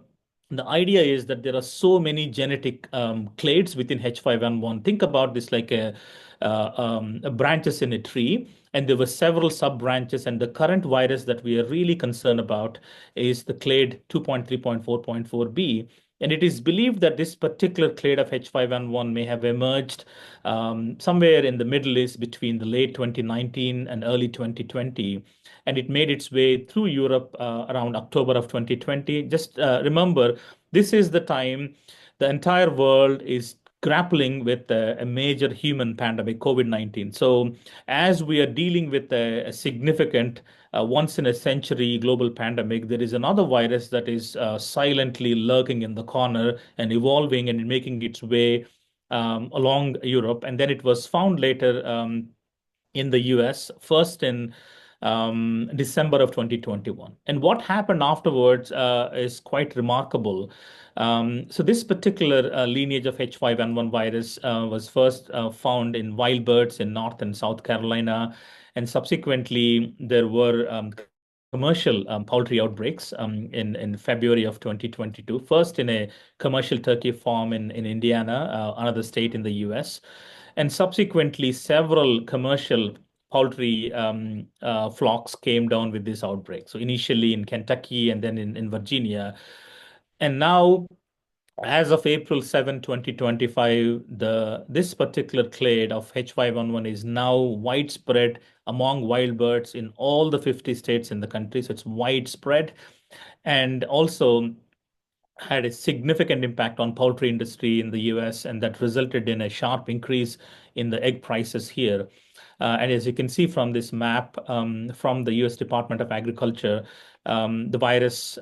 idea is that there are so many genetic clades within H5N1. Think about this like a branches in a tree, and there were several sub branches. And the current virus that we are really concerned about is the clade 2.3.4.4b. And it is believed that this particular clade of H5N1 may have emerged somewhere in the Middle East between the late 2019 and early 2020. And it made its way through Europe around October of 2020. Just remember, this is the time the entire world is grappling with a major human pandemic, COVID-19. So as we are dealing with a significant once in a century global pandemic, there is another virus that is silently lurking in the corner and evolving and making its way along Europe. And then it was found later in the US, first in December of 2021. And what happened afterwards is quite remarkable. So this particular lineage of H5N1 virus was first found in wild birds in North and South Carolina. And subsequently, there were commercial poultry outbreaks in February of 2022, first in a commercial turkey farm in Indiana, another state in the US. And subsequently, several commercial poultry flocks came down with this outbreak. So initially in Kentucky and then in Virginia. And now, as of April 7, 2025, this particular clade of H5N1 is now widespread among wild birds in all the 50 states in the country. So it's widespread, and also had a significant impact on poultry industry in the US, and that resulted in a sharp increase in the egg prices here. And as you can see from this map from the US Department of Agriculture, the virus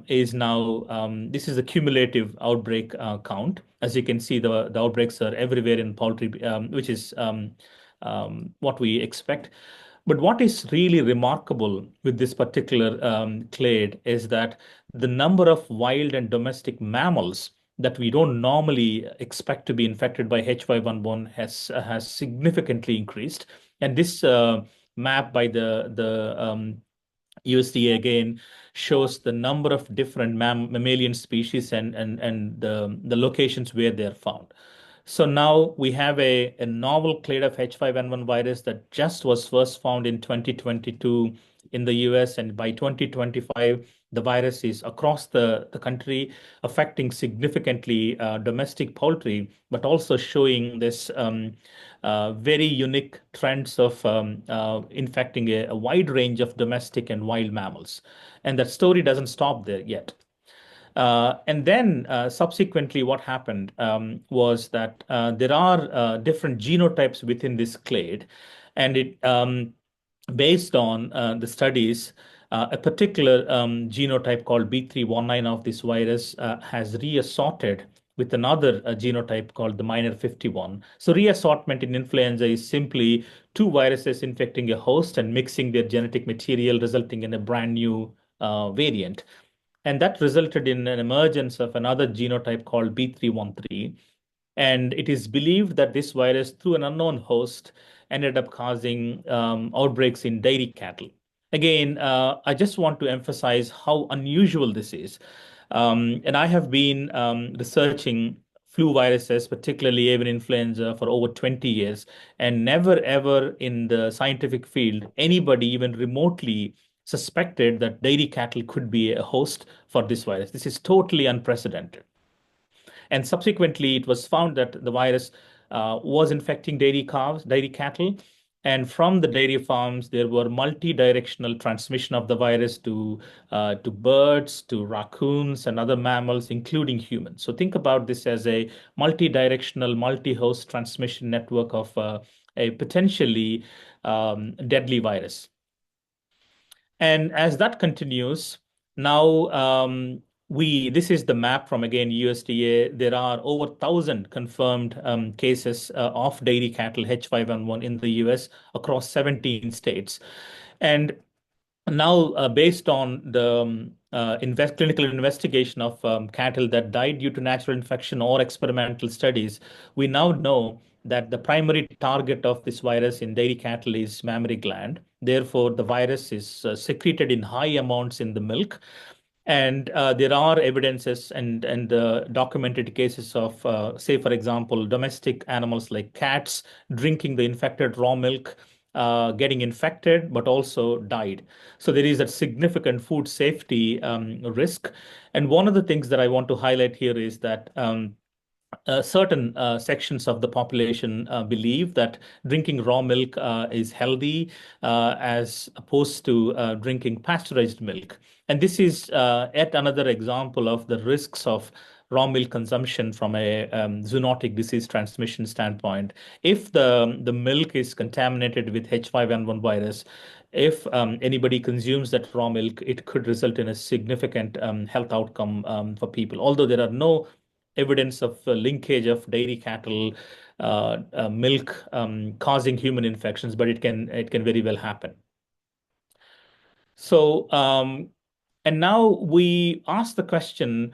is now, this is a cumulative outbreak count. As you can see, the outbreaks are everywhere in poultry, which is what we expect. But what is really remarkable with this particular clade is that the number of wild and domestic mammals that we don't normally expect to be infected by H5N1 has significantly increased. And this map by the USDA again shows the number of different mammalian species and the locations where they're found. So now we have a novel clade of H5N1 virus that just was first found in 2022 in the US, and by 2025, the virus is across the country, affecting significantly domestic poultry, but also showing this very unique trends of infecting a wide range of domestic and wild mammals. And that story doesn't stop there yet. And then subsequently, what happened was that there are different genotypes within this clade, and it based on the studies, a particular genotype called B319 of this virus has reassorted with another genotype called the minor 51. So reassortment in influenza is simply two viruses infecting a host and mixing their genetic material, resulting in a brand new variant. And that resulted in an emergence of another genotype called B313. And it is believed that this virus, through an unknown host, ended up causing outbreaks in dairy cattle. Again, I just want to emphasize how unusual this is. And I have been researching flu viruses, particularly avian influenza, for over 20 years, and never ever in the scientific field, anybody even remotely suspected that dairy cattle could be a host for this virus. This is totally unprecedented. And subsequently, it was found that the virus was infecting dairy cows, dairy cattle. And from the dairy farms, there were multi-directional transmission of the virus to birds, to raccoons, and other mammals, including humans. So think about this as a multi-directional, multi-host transmission network of a potentially deadly virus. And as that continues, now this is the map from again USDA. There are over 1,000 confirmed cases of dairy cattle H5N1 in the US across 17 states. And now, based on the clinical investigation of cattle that died due to natural infection or experimental studies, we now know that the primary target of this virus in dairy cattle is mammary gland. Therefore, the virus is secreted in high amounts in the milk. And there are evidences and documented cases of, say, for example, domestic animals like cats drinking the infected raw milk, getting infected, but also died. So there is a significant food safety risk. And one of the things that I want to highlight here is that certain sections of the population believe that drinking raw milk is healthy as opposed to drinking pasteurized milk. And this is yet another example of the risks of raw milk consumption from a zoonotic disease transmission standpoint. If the milk is contaminated with H5N1 virus, if anybody consumes that raw milk, it could result in a significant health outcome for people. Although there are no evidence of linkage of dairy cattle milk causing human infections, but it can very well happen. So, and now we ask the question,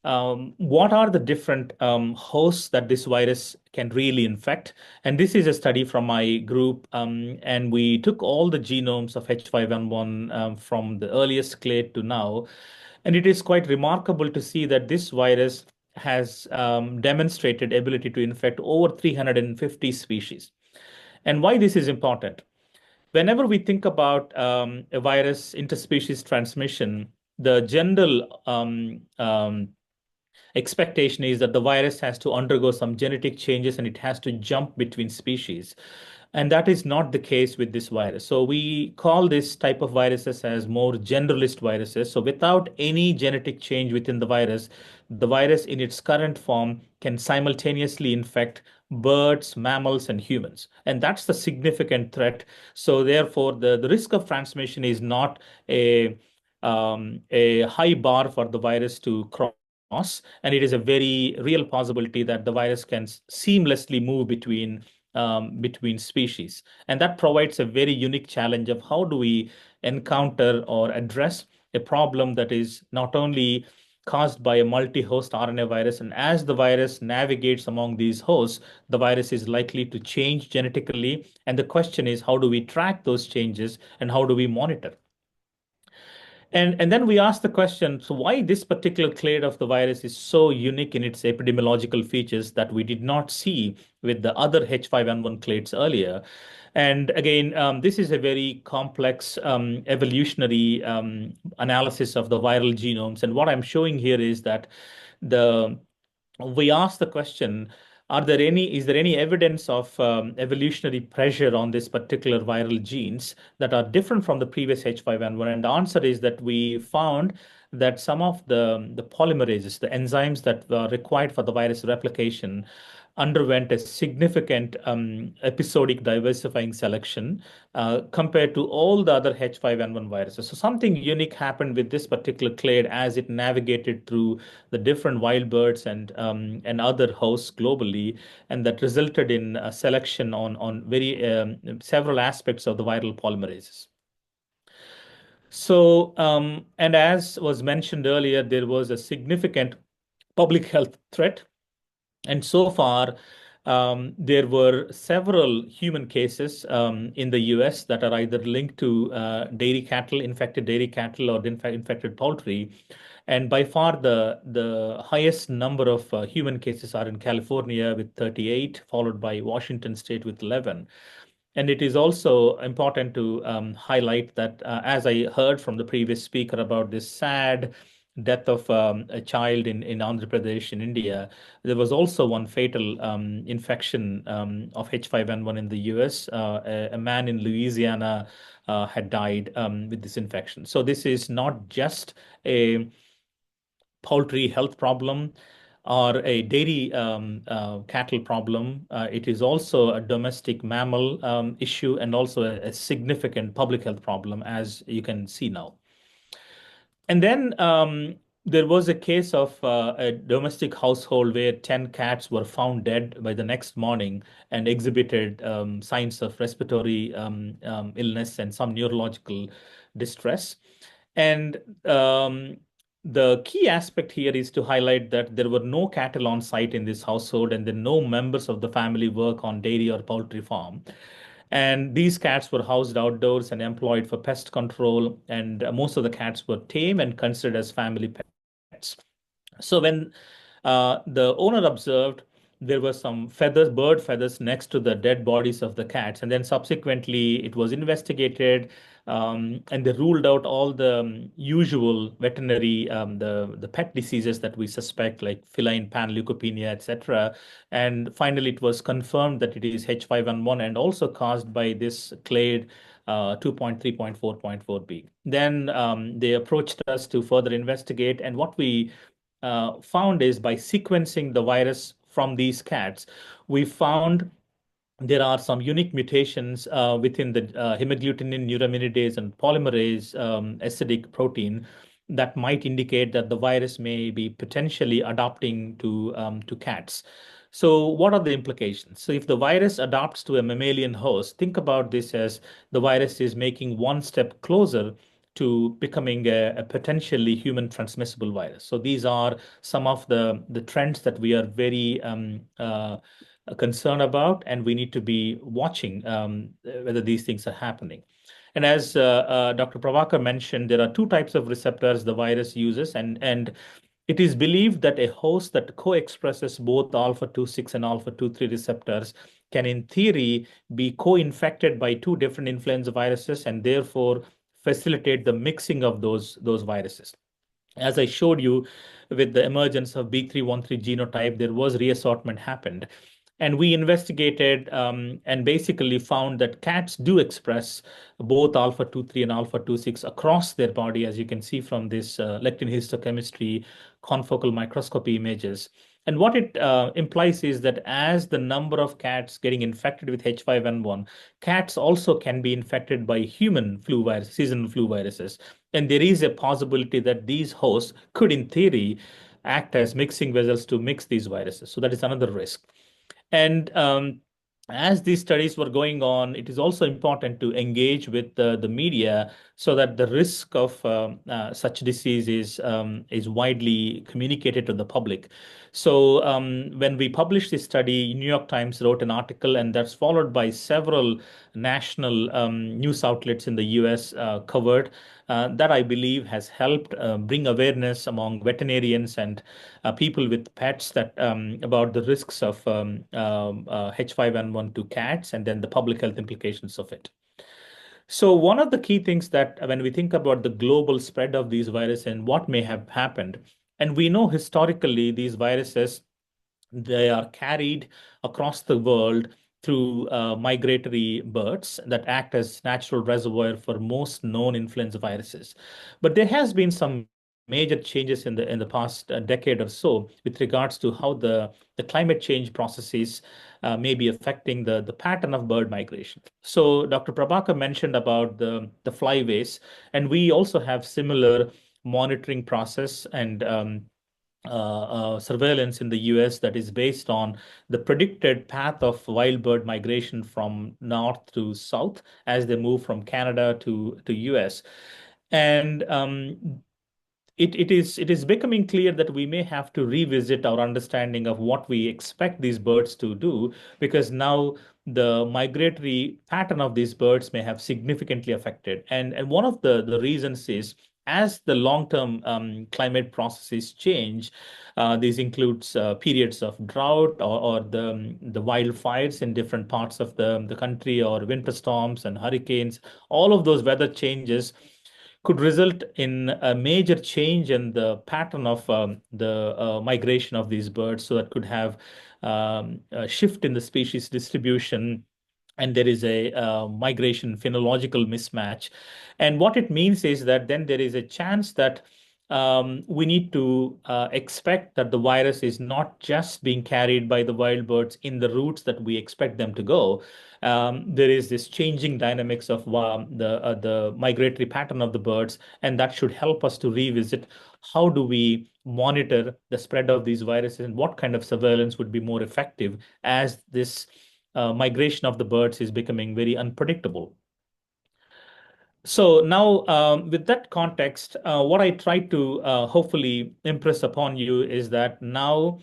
what are the different hosts that this virus can really infect? And this is a study from my group, and we took all the genomes of H5N1 from the earliest clade to now. And it is quite remarkable to see that this virus has demonstrated ability to infect over 350 species. And why this is important? Whenever we think about a virus interspecies transmission, the general expectation is that the virus has to undergo some genetic changes and it has to jump between species. And that is not the case with this virus. So we call this type of viruses as more generalist viruses. So without any genetic change within the virus in its current form can simultaneously infect birds, mammals, and humans. And that's the significant threat. So therefore, the risk of transmission is not a high bar for the virus to cross. And it is a very real possibility that the virus can seamlessly move between species. And that provides a very unique challenge of how do we encounter or address a problem that is not only caused by a multi-host RNA virus, and as the virus navigates among these hosts, the virus is likely to change genetically. And the question is, how do we track those changes and how do we monitor? And then we ask the question, so why this particular clade of the virus is so unique in its epidemiological features that we did not see with the other H5N1 clades earlier? And again, this is a very complex evolutionary analysis of the viral genomes. And what I'm showing here is that we ask the question, is there any evidence of evolutionary pressure on this particular viral genes that are different from the previous H5N1? And the answer is that we found that some of the polymerases, the enzymes that were required for the virus replication, underwent a significant episodic diversifying selection compared to all the other H5N1 viruses. So something unique happened with this particular clade as it navigated through the different wild birds and other hosts globally, and that resulted in a selection on very several aspects of the viral polymerases. So, and as was mentioned earlier, there was a significant public health threat. And so far, there were several human cases in the US that are either linked to infected dairy cattle or infected poultry. And by far, the highest number of human cases are in California with 38, followed by Washington State with 11. And it is also important to highlight that, as I heard from the previous speaker about this sad death of a child in Andhra Pradesh in India, there was also one fatal infection of H5N1 in the US. A man in Louisiana had died with this infection. So this is not just a poultry health problem or a dairy cattle problem. It is also a domestic mammal issue and also a significant public health problem, as you can see now. And then there was a case of a domestic household where 10 cats were found dead by the next morning and exhibited signs of respiratory illness and some neurological distress. And the key aspect here is to highlight that there were no cattle on site in this household and then no members of the family work on dairy or poultry farm. And these cats were housed outdoors and employed for pest control. And most of the cats were tame and considered as family pets. So when the owner observed there were some feathers, bird feathers next to the dead bodies of the cats. And then subsequently it was investigated and they ruled out all the usual veterinary, the pet diseases that we suspect, like feline panleukopenia, etc. And finally, it was confirmed that it is H5N1 and also caused by this clade 2.3.4.4b. Then they approached us to further investigate, and what we found is by sequencing the virus from these cats, we found there are some unique mutations within the hemagglutinin, neuraminidase, and polymerase acidic protein that might indicate that the virus may be potentially adapting to cats. So what are the implications? So if the virus adapts to a mammalian host, think about this as the virus is making one step closer to becoming a potentially human transmissible virus. So these are some of the trends that we are very concerned about, and we need to be watching whether these things are happening. And as Dr. Prabhakar mentioned, there are two types of receptors the virus uses, and it is believed that a host that co-expresses both alpha-2/6 and alpha-2/3 receptors can, in theory, be co-infected by two different influenza viruses and therefore facilitate the mixing of those viruses. As I showed you, with the emergence of B313 genotype, there was reassortment happened. And we investigated and basically found that cats do express both alpha-2/3 and alpha-2/6 across their body, as you can see from this lectin histochemistry confocal microscopy images. And what it implies is that as the number of cats getting infected with H5N1, cats also can be infected by human flu virus, seasonal flu viruses. And there is a possibility that these hosts could, in theory, act as mixing vessels to mix these viruses. So that is another risk. And as these studies were going on, it is also important to engage with the media so that the risk of such disease is widely communicated to the public. So when we published this study, New York Times wrote an article, and that's followed by several national news outlets in the US covered. That I believe has helped bring awareness among veterinarians and people with pets that about the risks of H5N1 to cats and then the public health implications of it. So one of the key things that when we think about the global spread of these viruses and what may have happened, and we know historically these viruses, they are carried across the world through migratory birds that act as natural reservoir for most known influenza viruses. But there has been some major changes in the past decade or so with regards to how the climate change processes may be affecting the pattern of bird migration. So Dr. Prabhakar mentioned about the flyways, and we also have similar monitoring process and surveillance in the US that is based on the predicted path of wild bird migration from north to south as they move from Canada to US. And it is becoming clear that we may have to revisit our understanding of what we expect these birds to do, because now the migratory pattern of these birds may have significantly affected. And one of the reasons is as the long-term climate processes change, these includes periods of drought or the wildfires in different parts of the country, or winter storms and hurricanes, all of those weather changes could result in a major change in the pattern of the migration of these birds. So that could have a shift in the species distribution, and there is a migration phenological mismatch. And what it means is that then there is a chance that we need to expect that the virus is not just being carried by the wild birds in the routes that we expect them to go. There is this changing dynamics of the migratory pattern of the birds, and that should help us to revisit how do we monitor the spread of these viruses and what kind of surveillance would be more effective as this migration of the birds is becoming very unpredictable. So now, with that context, what I try to hopefully impress upon you is that now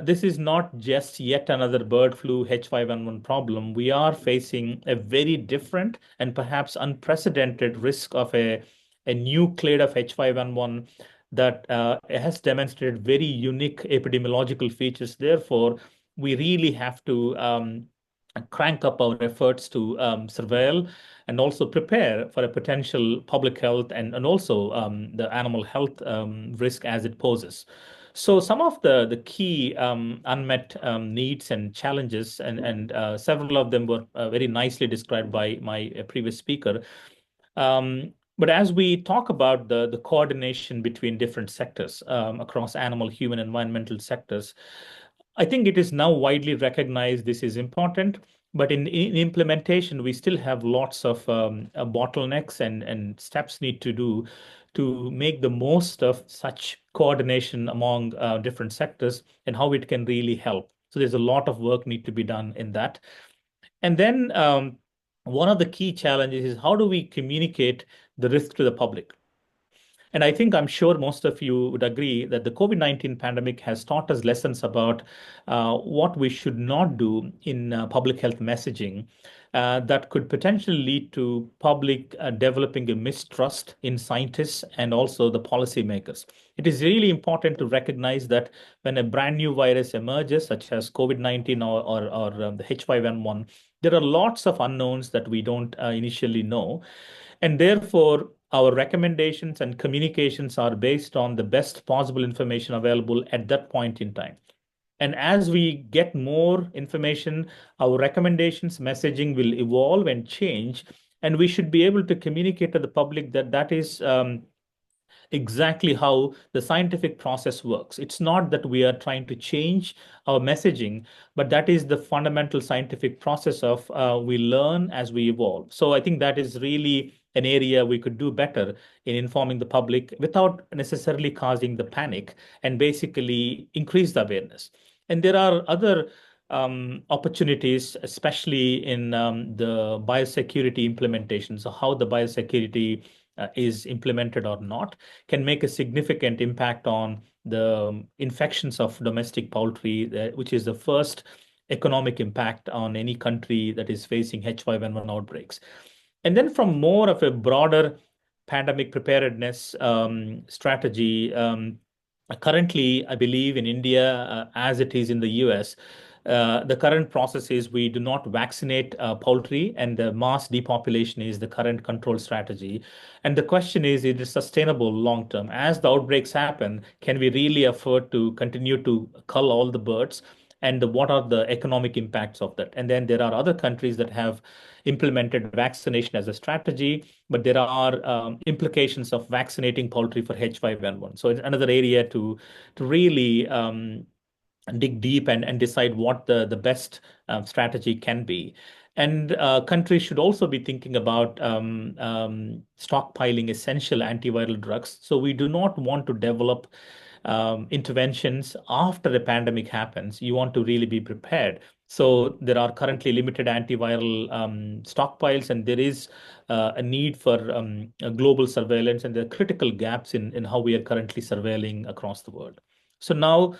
this is not just yet another bird flu H5N1 problem. We are facing a very different and perhaps unprecedented risk of a new clade of H5N1 that has demonstrated very unique epidemiological features. Therefore, we really have to crank up our efforts to surveil and also prepare for a potential public health and also the animal health risk as it poses. So some of the key unmet needs and challenges, and several of them were very nicely described by my previous speaker. But as we talk about the coordination between different sectors across animal, human, environmental sectors, I think it is now widely recognized this is important. But in implementation, we still have lots of bottlenecks and steps need to do to make the most of such coordination among different sectors and how it can really help. So there's a lot of work need to be done in that. And then one of the key challenges is how do we communicate the risk to the public? And I think I'm sure most of you would agree that the COVID-19 pandemic has taught us lessons about what we should not do in public health messaging that could potentially lead to public developing a mistrust in scientists and also the policymakers. It is really important to recognize that when a brand new virus emerges, such as COVID-19 or the H5N1, there are lots of unknowns that we don't initially know. And therefore, our recommendations and communications are based on the best possible information available at that point in time. And as we get more information, our recommendations, messaging will evolve and change. And we should be able to communicate to the public that that is exactly how the scientific process works. It's not that we are trying to change our messaging, but that is the fundamental scientific process of we learn as we evolve. So I think that is really an area we could do better in informing the public without necessarily causing the panic and basically increase the awareness. And there are other opportunities, especially in the biosecurity implementation. So how the biosecurity is implemented or not can make a significant impact on the infections of domestic poultry, which is the first economic impact on any country that is facing H5N1 outbreaks. And then from more of a broader pandemic preparedness strategy, currently, I believe in India, as it is in the US, the current process is we do not vaccinate poultry, and the mass depopulation is the current control strategy. And the question is it sustainable long term? As the outbreaks happen, can we really afford to continue to cull all the birds? And what are the economic impacts of that? And then there are other countries that have implemented vaccination as a strategy, but there are implications of vaccinating poultry for H5N1. So it's another area to really dig deep and decide what the best strategy can be. And countries should also be thinking about stockpiling essential antiviral drugs. So we do not want to develop interventions after a pandemic happens. You want to really be prepared. So there are currently limited antiviral stockpiles, and there is a need for global surveillance, and there are critical gaps in how we are currently surveilling across the world. So now,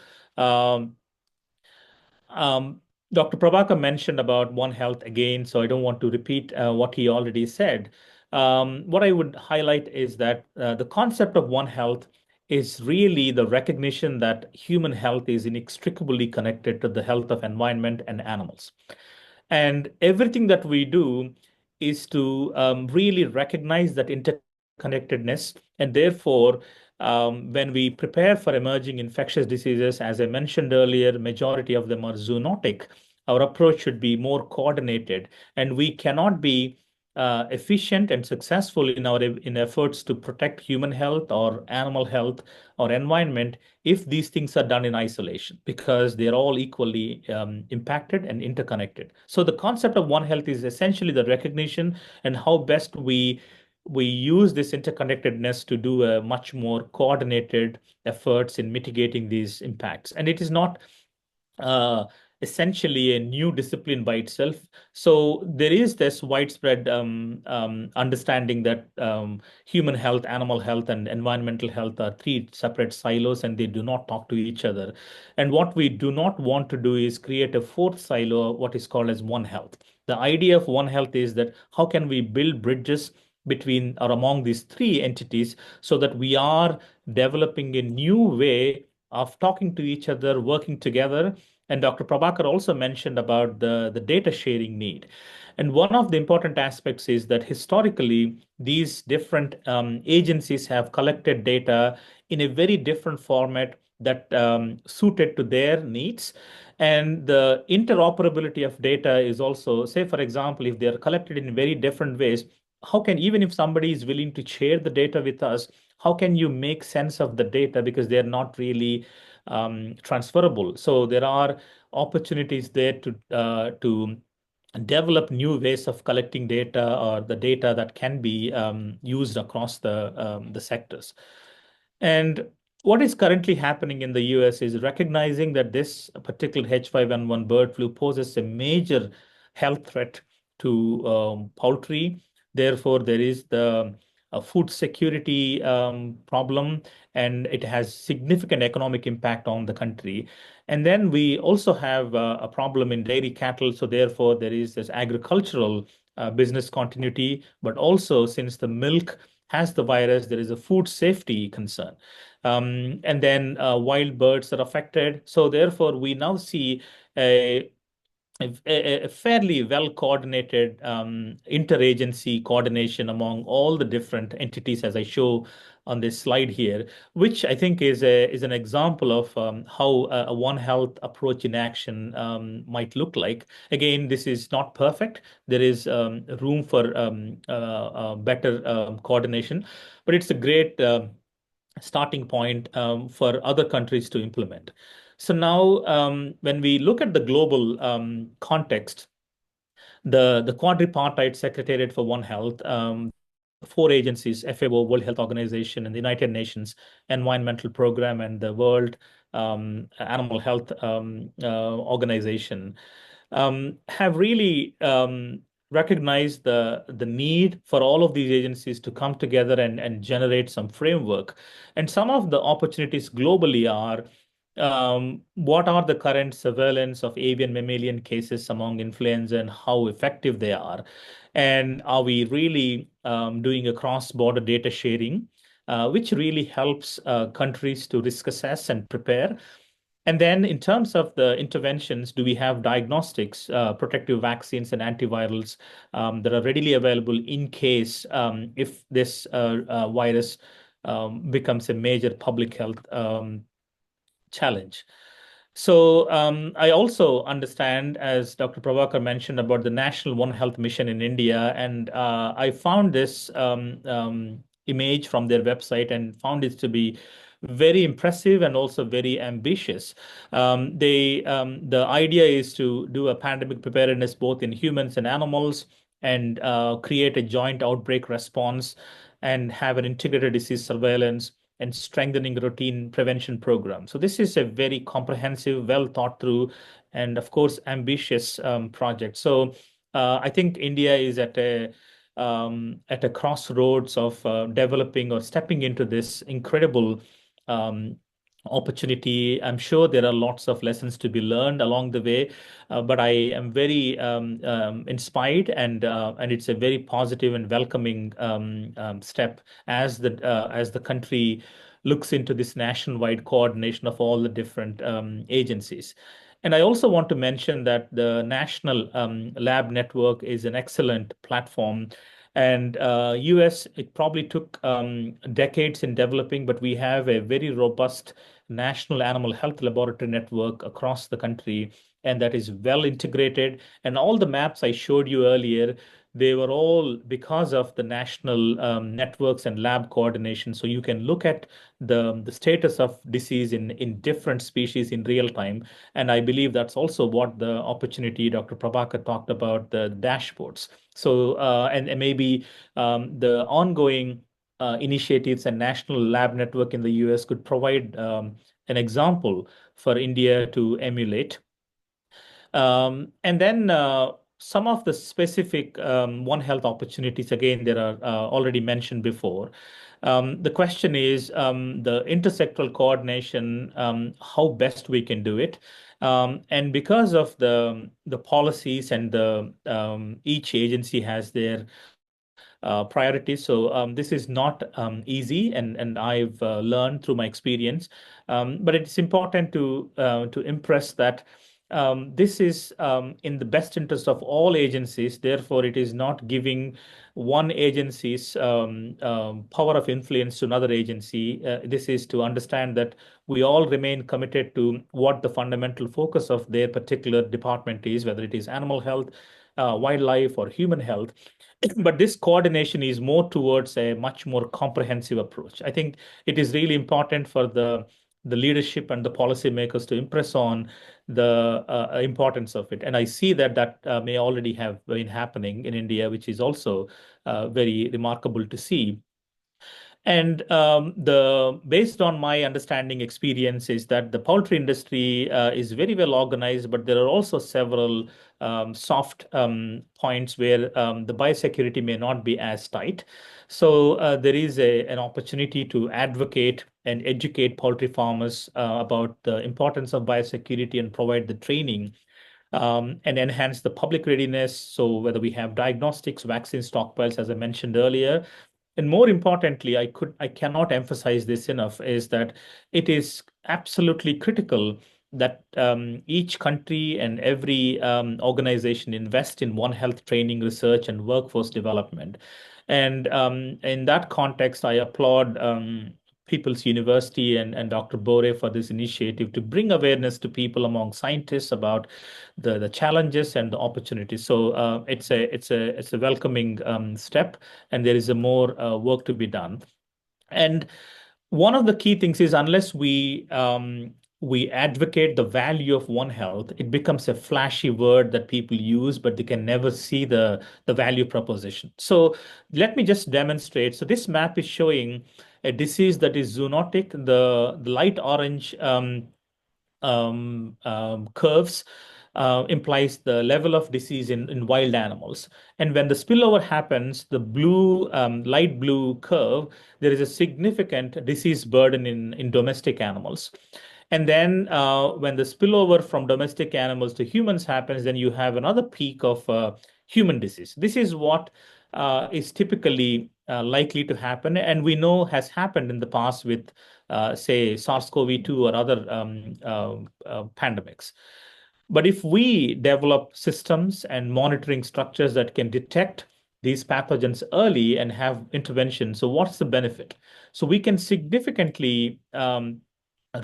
Dr. Prabhakar mentioned about One Health again, so I don't want to repeat what he already said. What I would highlight is that the concept of One Health is really the recognition that human health is inextricably connected to the health of environment and animals. And everything that we do is to really recognize that interconnectedness. And therefore, when we prepare for emerging infectious diseases, as I mentioned earlier, majority of them are zoonotic. Our approach should be more coordinated, and we cannot be efficient and successful in our efforts to protect human health or animal health or environment if these things are done in isolation, because they're all equally impacted and interconnected. So the concept of One Health is essentially the recognition and how best we use this interconnectedness to do a much more coordinated efforts in mitigating these impacts. And it is not uh, essentially a new discipline by itself. So there is this widespread understanding that human health, animal health, and environmental health are three separate silos, and they do not talk to each other. And what we do not want to do is create a fourth silo, what is called as One Health. The idea of One Health is that how can we build bridges between or among these three entities so that we are developing a new way of talking to each other, working together. And Dr. Prabhakar also mentioned about the data sharing need. And one of the important aspects is that historically, these different agencies have collected data in a very different format that suited to their needs. And the interoperability of data is also, say, for example, if they're collected in very different ways, how can, even if somebody is willing to share the data with us, how can you make sense of the data, because they're not really transferable? So there are opportunities there to develop new ways of collecting data, or the data that can be used across the sectors. And what is currently happening in the US is recognizing that this particular H5N1 bird flu poses a major health threat to poultry. Therefore, there is the food security problem, and it has significant economic impact on the country. And then we also have a problem in dairy cattle. So therefore, there is this agricultural business continuity, but also since the milk has the virus, there is a food safety concern. And then wild birds are affected. So therefore, we now see a fairly well coordinated interagency coordination among all the different entities, as I show on this slide here, which I think is an example of how a One Health approach in action might look like. Again, this is not perfect. There is room for better coordination, but it's a great starting point for other countries to implement. So now, when we look at the global context, the quadripartite Secretariat for One Health, four agencies: FAO, World Health Organization, and the United Nations Environmental Program, and the World Animal Health Organization, have really recognized the need for all of these agencies to come together and generate some framework. And some of the opportunities globally are what are the current surveillance of avian mammalian cases among influenza and how effective they are? And are we really doing a cross-border data sharing, which really helps countries to risk assess and prepare? And then in terms of the interventions, do we have diagnostics, protective vaccines and antivirals that are readily available in case if this virus becomes a major public health challenge? So I also understand, as Dr. Prabhakar mentioned, about the National One Health Mission in India, and I found this image from their website and found it to be very impressive and also very ambitious. The idea is to do a pandemic preparedness both in humans and animals, and create a joint outbreak response, and have an integrated disease surveillance and strengthening routine prevention program. So this is a very comprehensive, well thought through, and of course, ambitious project. So I think India is at a crossroads of developing or stepping into this incredible opportunity. I'm sure there are lots of lessons to be learned along the way, but I am very inspired, and it's a very positive and welcoming step as the country looks into this nationwide coordination of all the different agencies. And I also want to mention that the National Lab Network is an excellent platform And US, it probably took decades in developing, but we have a very robust national animal health laboratory network across the country, and that is well integrated. And all the maps I showed you earlier, they were all because of the national networks and lab coordination. So you can look at the status of disease in different species in real time. And I believe that's also what the opportunity Dr. Prabhakar talked about, the dashboards. So, and maybe the ongoing initiatives and national lab network in the US could provide an example for India to emulate. And then some of the specific One Health opportunities, again, there are already mentioned before. The question is the intersectoral coordination, how best we can do it. And because of the policies and the each agency has their priorities. So this is not easy, and I've learned through my experience. But it's important to impress that this is in the best interest of all agencies. Therefore, it is not giving one agency's power of influence to another agency. This is to understand that we all remain committed to what the fundamental focus of their particular department is, whether it is animal health, wildlife, or human health. But this coordination is more towards a much more comprehensive approach. I think it is really important for the leadership and the policymakers to impress on the importance of it. And I see that may already have been happening in India, which is also very remarkable to see. And based on my understanding experience is that the poultry industry is very well organized, but there are also several soft points where the biosecurity may not be as tight. So there is an opportunity to advocate and educate poultry farmers about the importance of biosecurity and provide the training and enhance the public readiness. So whether we have diagnostics, vaccine stockpiles, as I mentioned earlier, and more importantly, I cannot emphasize this enough, is that it is absolutely critical that each country and every organization invest in One Health training, research, and workforce development. And in that context, I applaud People's University and Dr. Bore for this initiative to bring awareness to people among scientists about the challenges and the opportunities. So it's a welcoming step, and there is a more work to be done. And one of the key things is unless we advocate the value of One Health, it becomes a flashy word that people use, but they can never see the value proposition. So let me just demonstrate. So this map is showing a disease that is zoonotic. The light orange curves implies the level of disease in wild animals. And when the spillover happens, the light blue curve, there is a significant disease burden in domestic animals. And then when the spillover from domestic animals to humans happens, then you have another peak of human disease. This is what is typically likely to happen, and we know has happened in the past with, say, SARS-CoV-2 or other pandemics. But if we develop systems and monitoring structures that can detect these pathogens early and have intervention, so what's the benefit? So we can significantly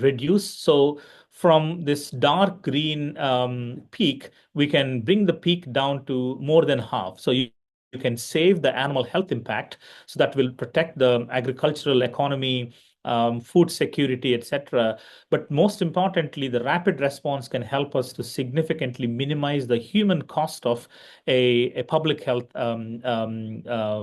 reduce. So from this dark green peak, we can bring the peak down to more than half. So you can save the animal health impact. So that will protect the agricultural economy, food security, etc. But most importantly, the rapid response can help us to significantly minimize the human cost of a public health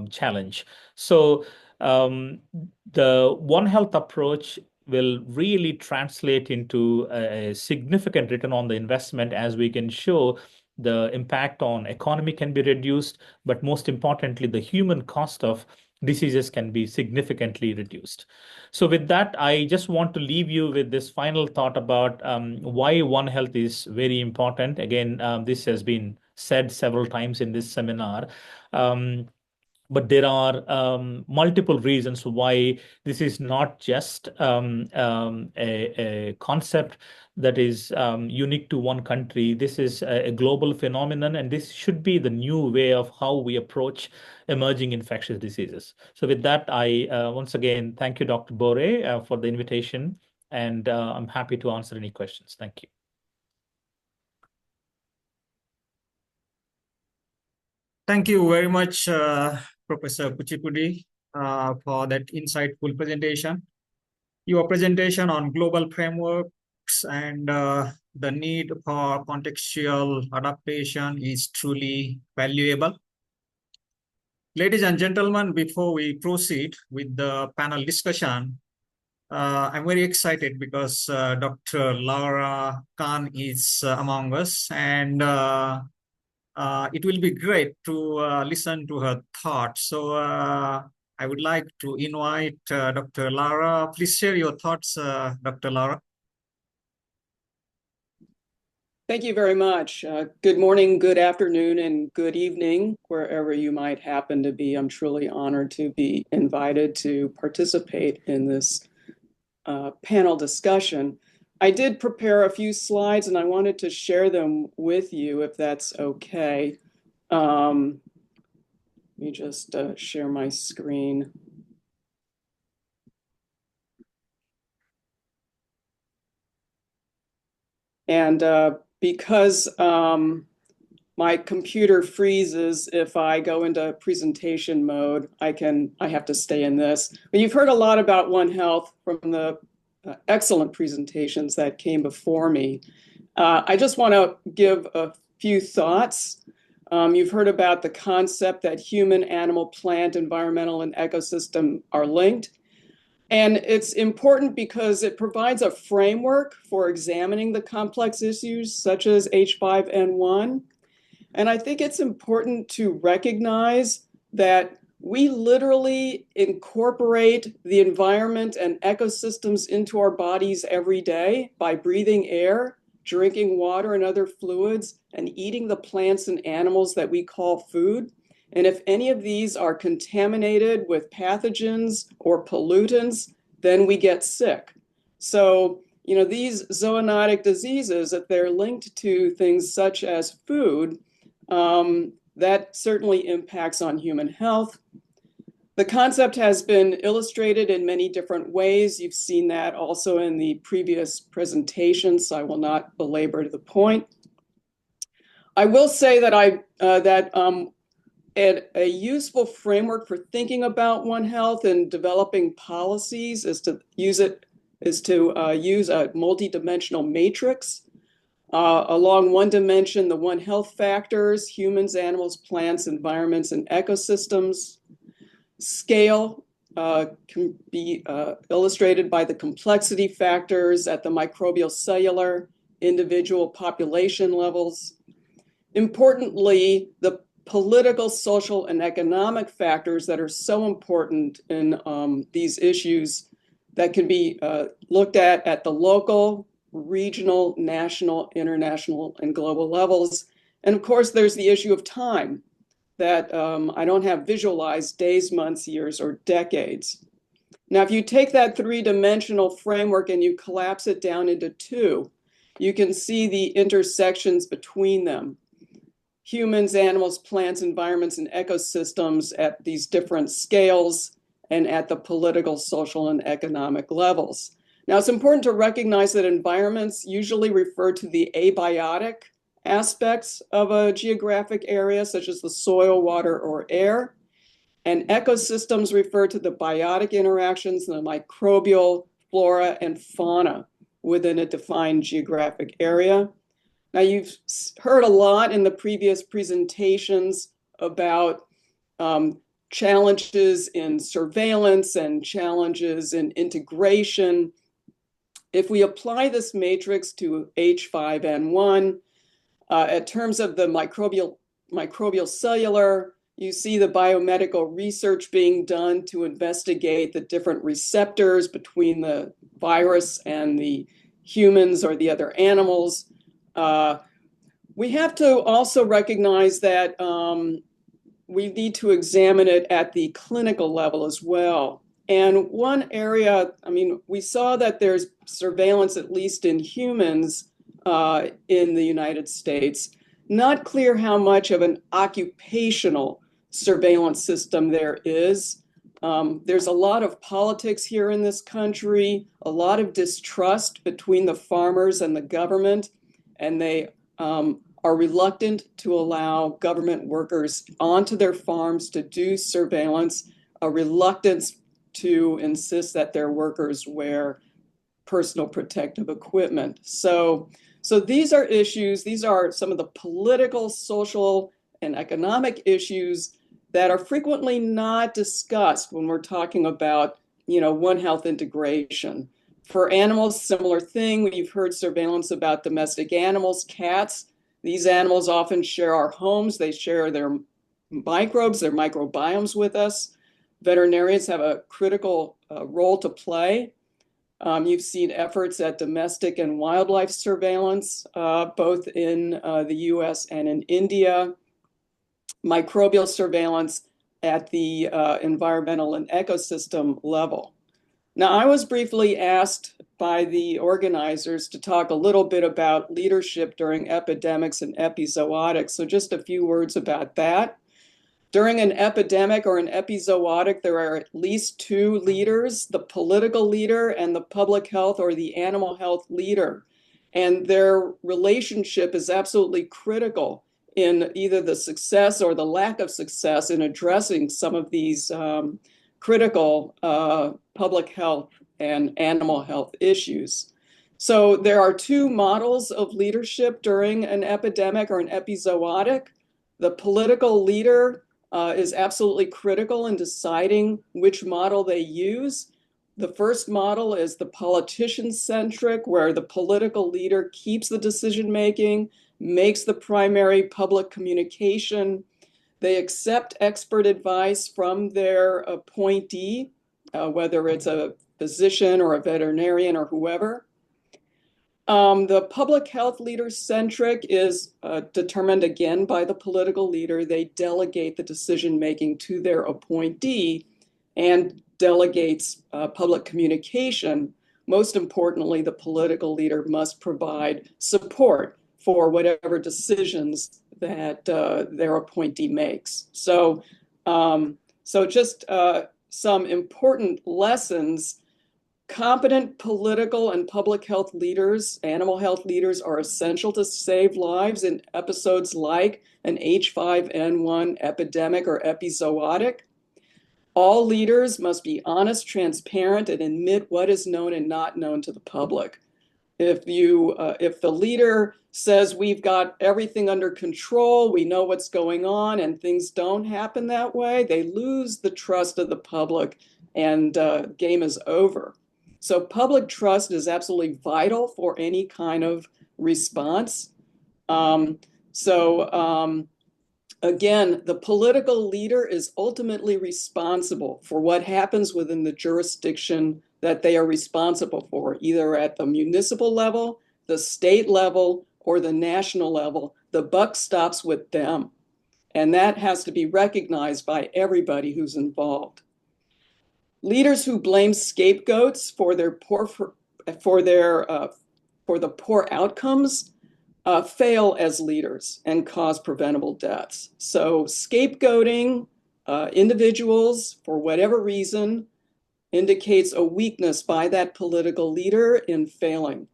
challenge. So the One Health approach will really translate into a significant return on the investment, as we can show the impact on economy can be reduced, but most importantly, the human cost of diseases can be significantly reduced. So with that, I just want to leave you with this final thought about why One Health is very important. Again, this has been said several times in this seminar. But there are multiple reasons why this is not just a concept that is unique to one country. This is a global phenomenon, and this should be the new way of how we approach emerging infectious diseases. So with that, I once again thank you, Dr. Bhore, for the invitation, and I'm happy to answer any questions. Thank you. Thank you very much, Professor Kuchipudi, for that insightful presentation. Your presentation on global frameworks and the need for contextual adaptation is truly valuable. Ladies and gentlemen, before we proceed with the panel discussion, I'm very excited because Dr. Laura Khan is among us, and it will be great to listen to her thoughts. So I would like to invite Dr. Laura. Please share your thoughts, Dr. Laura. Thank you very much. Good morning, good afternoon, and good evening, wherever you might happen to be. I'm truly honored to be invited to participate in this panel discussion. I did prepare a few slides, and I wanted to share them with you, if that's okay. Let me just share my screen. And because my computer freezes if I go into presentation mode, I have to stay in this. But you've heard a lot about One Health from the excellent presentations that came before me. I just want to give a few thoughts. You've heard about the concept that human, animal, plant, environmental, and ecosystem are linked. And it's important because it provides a framework for examining the complex issues such as H5N1. And I think it's important to recognize that we literally incorporate the environment and ecosystems into our bodies every day by breathing air, drinking water and other fluids, and eating the plants and animals that we call food. And if any of these are contaminated with pathogens or pollutants, then we get sick. So, these zoonotic diseases, if they're linked to things such as food, that certainly impacts on human health. The concept has been illustrated in many different ways. You've seen that also in the previous presentations, so I will not belabor the point. I will say that a useful framework for thinking about One Health and developing policies is to use a multidimensional matrix. Along one dimension, the One Health factors: humans, animals, plants, environments, and ecosystems. Scale can be illustrated by the complexity factors at the microbial, cellular, individual, population levels. Importantly, the political, social, and economic factors that are so important in these issues that can be looked at the local, regional, national, international, and global levels. And of course, there's the issue of time that I don't have visualized: days, months, years, or decades. Now, if you take that three-dimensional framework and you collapse it down into two, you can see the intersections between them: humans, animals, plants, environments, and ecosystems at these different scales and at the political, social, and economic levels. Now, it's important to recognize that environments usually refer to the abiotic aspects of a geographic area, such as the soil, water, or air. And ecosystems refer to the biotic interactions and the microbial flora and fauna within a defined geographic area. Now, you've heard a lot in the previous presentations about challenges in surveillance and challenges in integration. If we apply this matrix to H5N1, in terms of the microbial cellular, you see the biomedical research being done to investigate the different receptors between the virus and the humans or the other animals. We have to also recognize that we need to examine it at the clinical level as well. And one area, I mean, we saw that there's surveillance, at least in humans, in the United States. Not clear how much of an occupational surveillance system there is. There's a lot of politics here in this country, a lot of distrust between the farmers and the government, and they are reluctant to allow government workers onto their farms to do surveillance, a reluctance to insist that their workers wear personal protective equipment. So these are issues, these are some of the political, social, and economic issues that are frequently not discussed when we're talking about, One Health integration. For animals, similar thing. We've heard surveillance about domestic animals, cats. These animals often share our homes. They share their microbes, their microbiomes with us. Veterinarians have a critical role to play. You've seen efforts at domestic and wildlife surveillance, both in the US and in India. Microbial surveillance at the environmental and ecosystem level. Now, I was briefly asked by the organizers to talk a little bit about leadership during epidemics and epizootics. So just a few words about that. During an epidemic or an epizootic, there are at least two leaders, the political leader and the public health or the animal health leader. And their relationship is absolutely critical in either the success or the lack of success in addressing some of these critical public health and animal health issues. So there are two models of leadership during an epidemic or an epizootic. The political leader is absolutely critical in deciding which model they use. The first model is the politician-centric, where the political leader keeps the decision-making, makes the primary public communication. They accept expert advice from their appointee, whether it's a physician or a veterinarian or whoever. The public health leader-centric is determined again by the political leader. They delegate the decision-making to their appointee and delegates public communication. Most importantly, the political leader must provide support for whatever decisions that their appointee makes. So just some important lessons. Competent political and public health leaders, animal health leaders, are essential to save lives in episodes like an H5N1 epidemic or epizootic. All leaders must be honest, transparent, and admit what is known and not known to the public. If the leader says we've got everything under control, we know what's going on, and things don't happen that way, they lose the trust of the public, and game is over. So public trust is absolutely vital for any kind of response. Again, the political leader is ultimately responsible for what happens within the jurisdiction that they are responsible for, either at the municipal level, the state level, or the national level. The buck stops with them. And that has to be recognized by everybody who's involved. Leaders who blame scapegoats for the poor outcomes fail as leaders and cause preventable deaths. So scapegoating individuals for whatever reason indicates a weakness by that political leader in failing.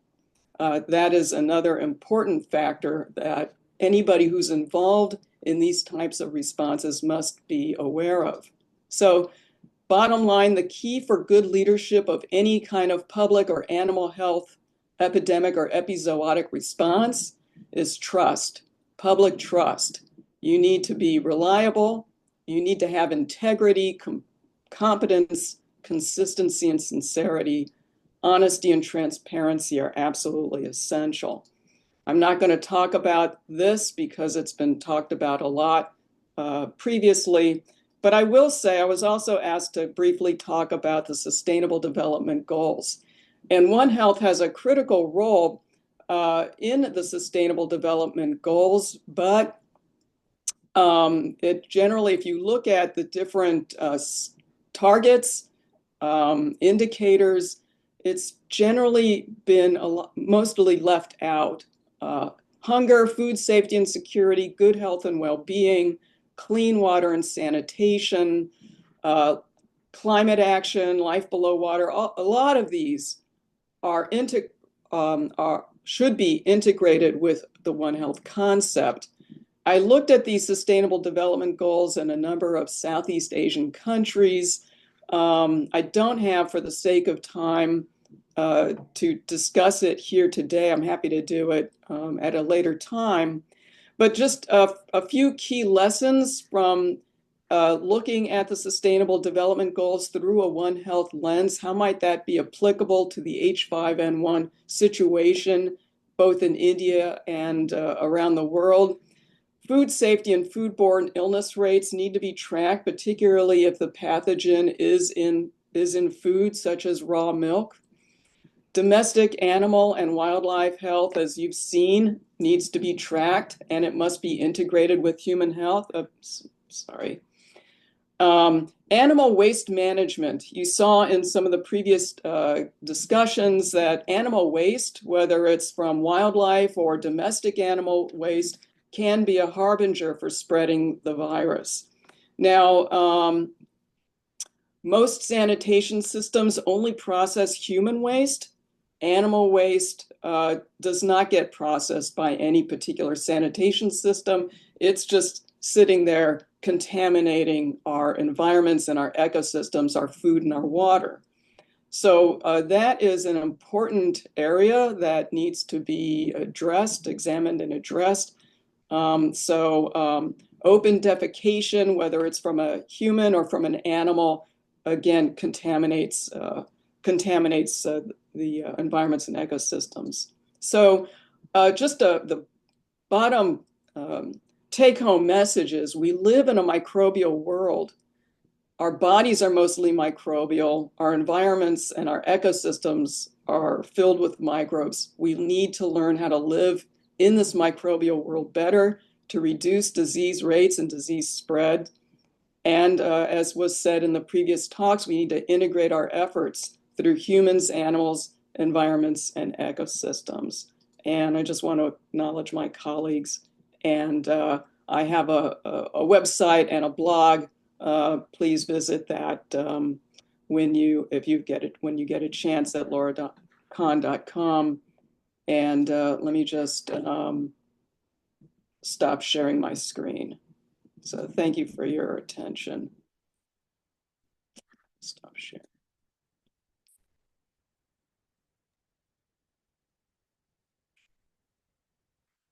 That is another important factor that anybody who's involved in these types of responses must be aware of. So bottom line, the key for good leadership of any kind of public or animal health epidemic or epizootic response is trust, public trust. You need to be reliable. You need to have integrity, competence, consistency, and sincerity. Honesty and transparency are absolutely essential. I'm not going to talk about this because it's been talked about a lot previously, but I will say I was also asked to briefly talk about the Sustainable Development Goals. And One Health has a critical role in the Sustainable Development Goals, but It generally, if you look at the different targets, indicators, it's generally been mostly left out. Hunger, food safety and security, good health and well-being, clean water and sanitation, climate action, life below water. A lot of these should be integrated with the One Health concept. I looked at these Sustainable Development Goals in a number of Southeast Asian countries. I don't have, for the sake of time, to discuss it here today. I'm happy to do it at a later time. But just a few key lessons from looking at the Sustainable Development Goals through a One Health lens. How might that be applicable to the H5N1 situation, both in India and around the world? Food safety and foodborne illness rates need to be tracked, particularly if the pathogen is in food, such as raw milk. Domestic animal and wildlife health, as you've seen, needs to be tracked, and it must be integrated with human health. Animal waste management. You saw in some of the previous discussions that animal waste, whether it's from wildlife or domestic animal waste, can be a harbinger for spreading the virus. Now, most sanitation systems only process human waste. Animal waste does not get processed by any particular sanitation system. It's just sitting there contaminating our environments and our ecosystems, our food and our water. So that is an important area that needs to be addressed, examined and addressed. Open defecation, whether it's from a human or from an animal, again, contaminates the environments and ecosystems. So just the bottom take-home message is we live in a microbial world. Our bodies are mostly microbial. Our environments and our ecosystems are filled with microbes. We need to learn how to live in this microbial world better to reduce disease rates and disease spread. And as was said in the previous talks, we need to integrate our efforts through humans, animals, environments, and ecosystems. And I just want to acknowledge my colleagues. And I have a website and a blog. Please visit that when you get a chance at laura.con.com. And let me just stop sharing my screen. So thank you for your attention. Stop sharing.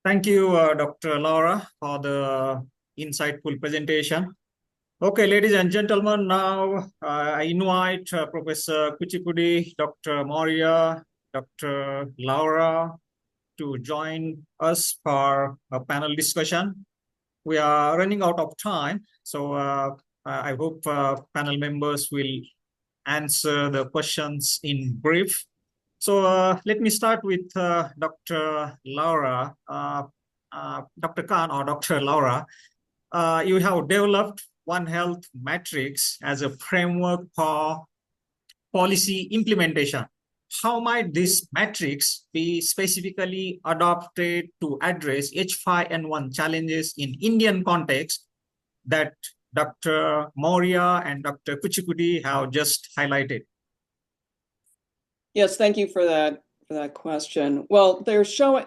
Thank you, Dr. Laura, for the insightful presentation. Okay, ladies and gentlemen, now I invite Professor Kuchipudi, Dr. Moria, Dr. Laura to join us for a panel discussion. We are running out of time, so I hope panel members will answer the questions in brief. So let me start with Dr. Laura. Dr. Khan or Dr. Laura, you have developed One Health matrix as a framework for policy implementation. How might this matrix be specifically adopted to address H5N1 challenges in Indian context that Dr. Moria and Dr. Kuchipudi have just highlighted? Yes, thank you for that question. Well, they're showing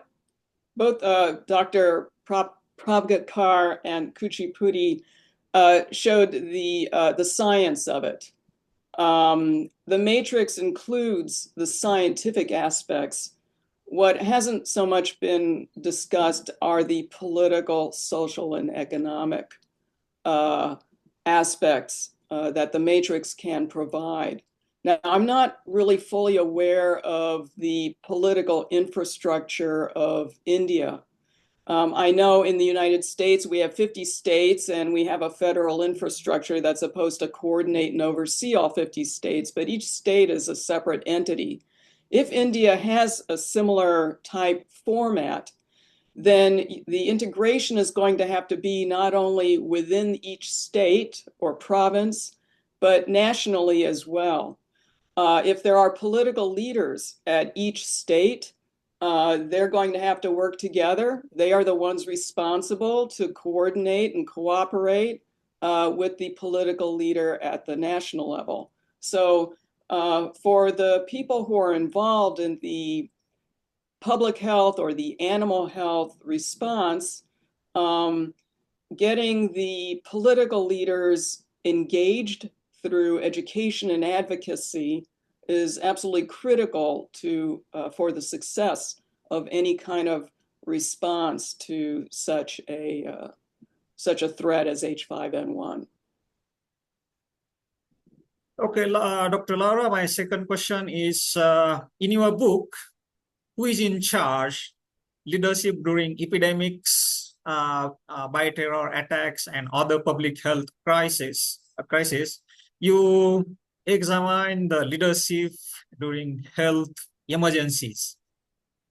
both Dr. Prabhakar and Kuchipudi showed the science of it. The matrix includes the scientific aspects. What hasn't so much been discussed are the political, social, and economic aspects that the matrix can provide. Now, I'm not really fully aware of the political infrastructure of India. I know in the United States, we have 50 states and we have a federal infrastructure that's supposed to coordinate and oversee all 50 states, but each state is a separate entity. If India has a similar type format, then the integration is going to have to be not only within each state or province, but nationally as well. If there are political leaders at each state, they're going to have to work together. They are the ones responsible to coordinate and cooperate with the political leader at the national level. So for the people who are involved in the public health or the animal health response, getting the political leaders engaged through education and advocacy is absolutely critical to for the success of any kind of response to such a threat as H5N1. Okay, Dr. Laura, my second question is, in your book, who is in charge leadership during epidemics, bioterror attacks, and other public health crises? You examine the leadership during health emergencies.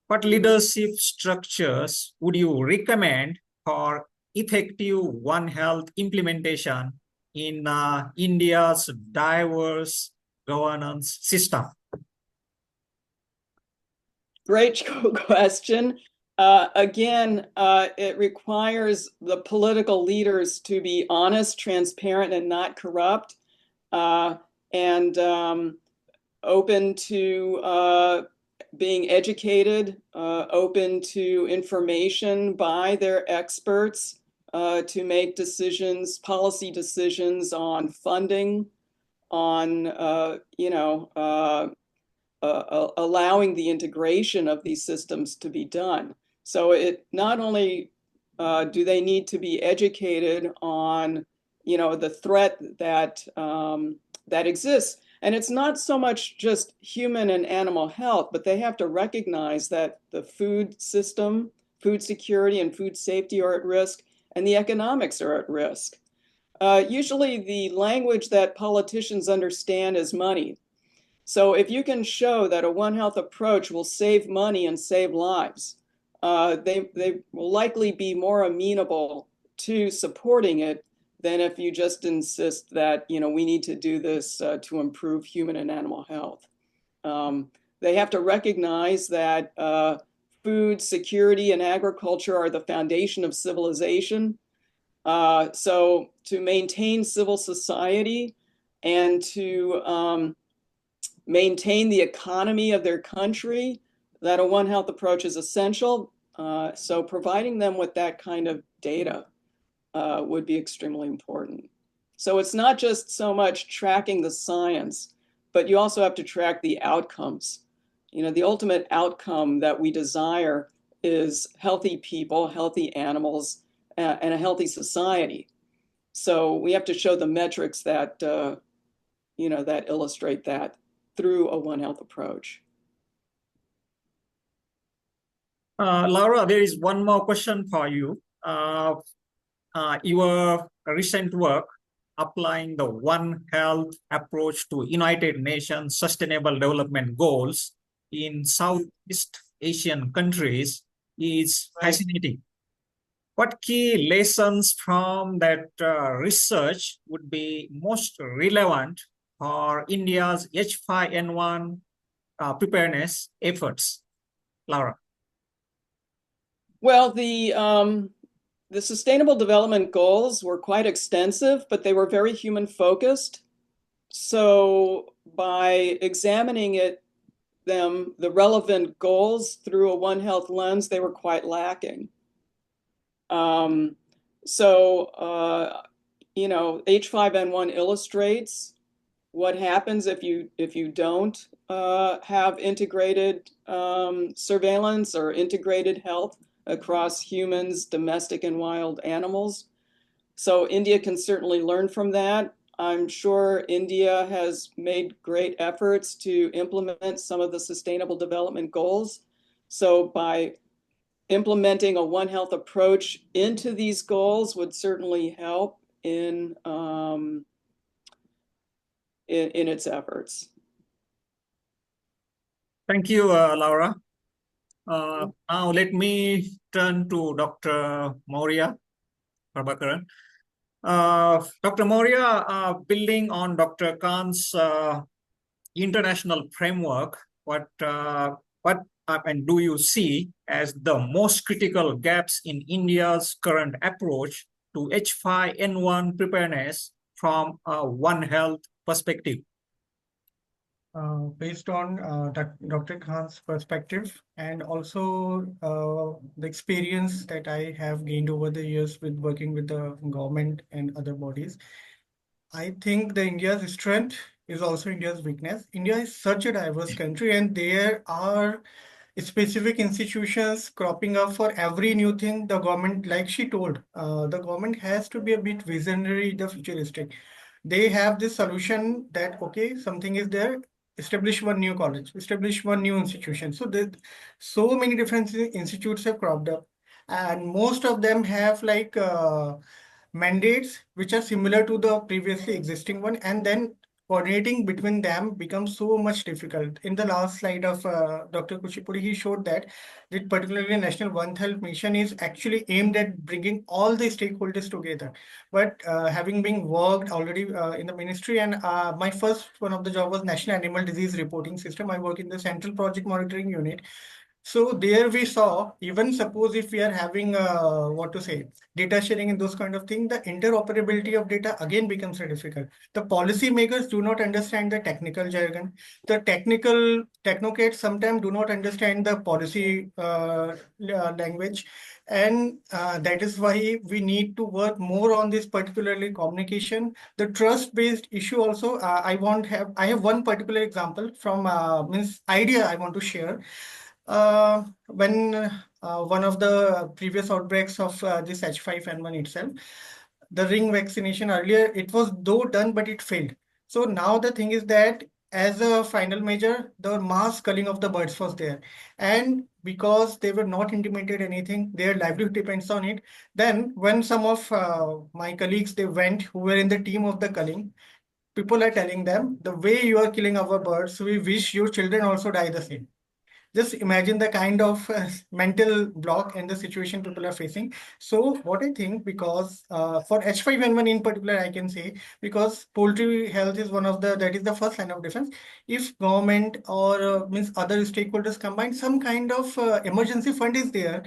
What leadership structures would you recommend for effective One Health implementation in India's diverse governance system? Great question. Again, it requires the political leaders to be honest, transparent, and not corrupt, and open to being educated, open to information by their experts to make decisions, policy decisions on funding, on allowing the integration of these systems to be done. So it not only do they need to be educated on, the threat that that exists, and it's not so much just human and animal health, but they have to recognize that the food system, food security, and food safety are at risk, and the economics are at risk. Usually, the language that politicians understand is money. So if you can show that a One Health approach will save money and save lives, they will likely be more amenable to supporting it than if you just insist that, we need to do this to improve human and animal health. They have to recognize that food security and agriculture are the foundation of civilization. So to maintain civil society and to maintain the economy of their country, that a One Health approach is essential. So providing them with that kind of data would be extremely important. So it's not just so much tracking the science, but you also have to track the outcomes. The ultimate outcome that we desire is healthy people, healthy animals, and a healthy society. So we have to show the metrics that, that illustrate that through a One Health approach. Laura, there is one more question for you. Your recent work applying the One Health approach to United Nations Sustainable Development Goals in Southeast Asian countries is fascinating. What key lessons from that research would be most relevant for India's H5N1 preparedness efforts? Laura. Well, the Sustainable Development Goals were quite extensive, but they were very human focused. So by examining the relevant goals through a One Health lens, they were quite lacking. H5N1 illustrates what happens if you don't have integrated surveillance or integrated health across humans, domestic and wild animals. So India can certainly learn from that. I'm sure India has made great efforts to implement some of the Sustainable Development Goals. So by implementing a One Health approach into these goals would certainly help in its efforts. Thank you, Laura. Now let me turn to Dr. Maurya Prabhakaran. Dr. Maurya, building on Dr. Khan's international framework, what and do you see as the most critical gaps in India's current approach to H5N1 preparedness from a One Health perspective? Based on Dr. Khan's perspective and also the experience that I have gained over the years with working with the government and other bodies, I think the India's strength is also India's weakness. India is such a diverse country, and there are specific institutions cropping up for every new thing. The government, like she told, the government has to be a bit visionary, the futuristic. They have this solution that, okay, something is there, establish one new college, establish one new institution. So so many different institutes have cropped up, and most of them have like mandates which are similar to the previously existing one, and then coordinating between them becomes so much difficult. In the last slide of Dr. Kuchipudi, he showed that particularly National One Health Mission is actually aimed at bringing all the stakeholders together. But having been worked already in the ministry, and my first one of the job was National Animal Disease Reporting System. I work in the Central Project Monitoring Unit. So there we saw, even suppose if we are having what to say, data sharing and those kind of things, the interoperability of data again becomes very difficult. The policy makers do not understand the technical jargon. The technical technocrats sometimes do not understand the policy language. And that is why we need to work more on this, particularly communication. The trust-based issue also, I have one particular example from means idea I want to share. When one of the previous outbreaks of this H5N1 itself, the ring vaccination earlier, it was though done, but it failed. So now the thing is that as a final measure, the mass culling of the birds was there. And because they were not intimated anything, their livelihood depends on it. Then when some of my colleagues, they went, who were in the team of the culling, people are telling them, the way you are killing our birds, we wish your children also die the same. Just imagine the kind of mental block and the situation people are facing. So what I think, because for H5N1 in particular, I can say, because poultry health is that is the first line of defense. If government or means other stakeholders combine, some kind of emergency fund is there.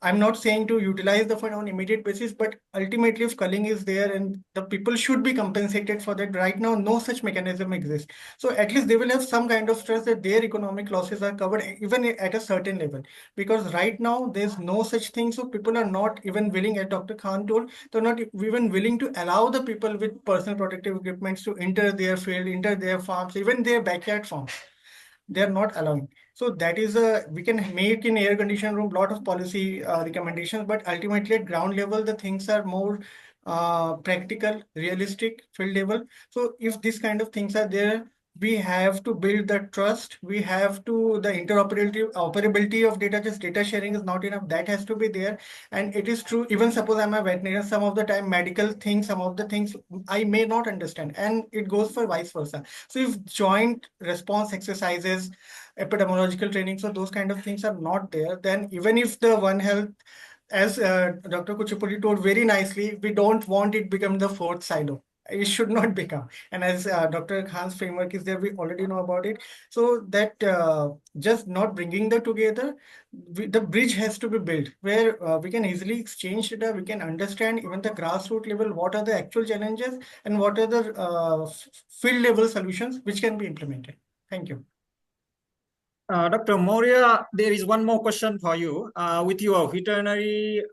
I'm not saying to utilize the fund on immediate basis, but ultimately if culling is there and the people should be compensated for that, right now no such mechanism exists. So at least they will have some kind of trust that their economic losses are covered even at a certain level. Because right now there's no such thing. So people are not even willing, as Dr. Khan told, they're not even willing to allow the people with personal protective equipment to enter their field, enter their farms, even their backyard farms. They're not allowing. So that is we can make in air conditioned room lot of policy recommendations, but ultimately at ground level the things are more practical, realistic, field level. So if these kind of things are there, we have to build the trust. We have to the operability of data. Just data sharing is not enough. That has to be there. And it is true. Even suppose I'm a veterinarian, some of the time medical things, some of the things I may not understand, and it goes for vice versa. So if joint response exercises, epidemiological training, so those kind of things are not there, then even if the One Health, as Dr. Kuchipudi told very nicely, we don't want it become the fourth silo. It should not become. And as Dr. Khan's framework is there, we already know about it. So that just not bringing them together, the bridge has to be built where we can easily exchange data, we can understand even the grassroots level, what are the actual challenges and what are the field level solutions which can be implemented. Thank you. Dr. Maurya, there is one more question for you. With your veterinary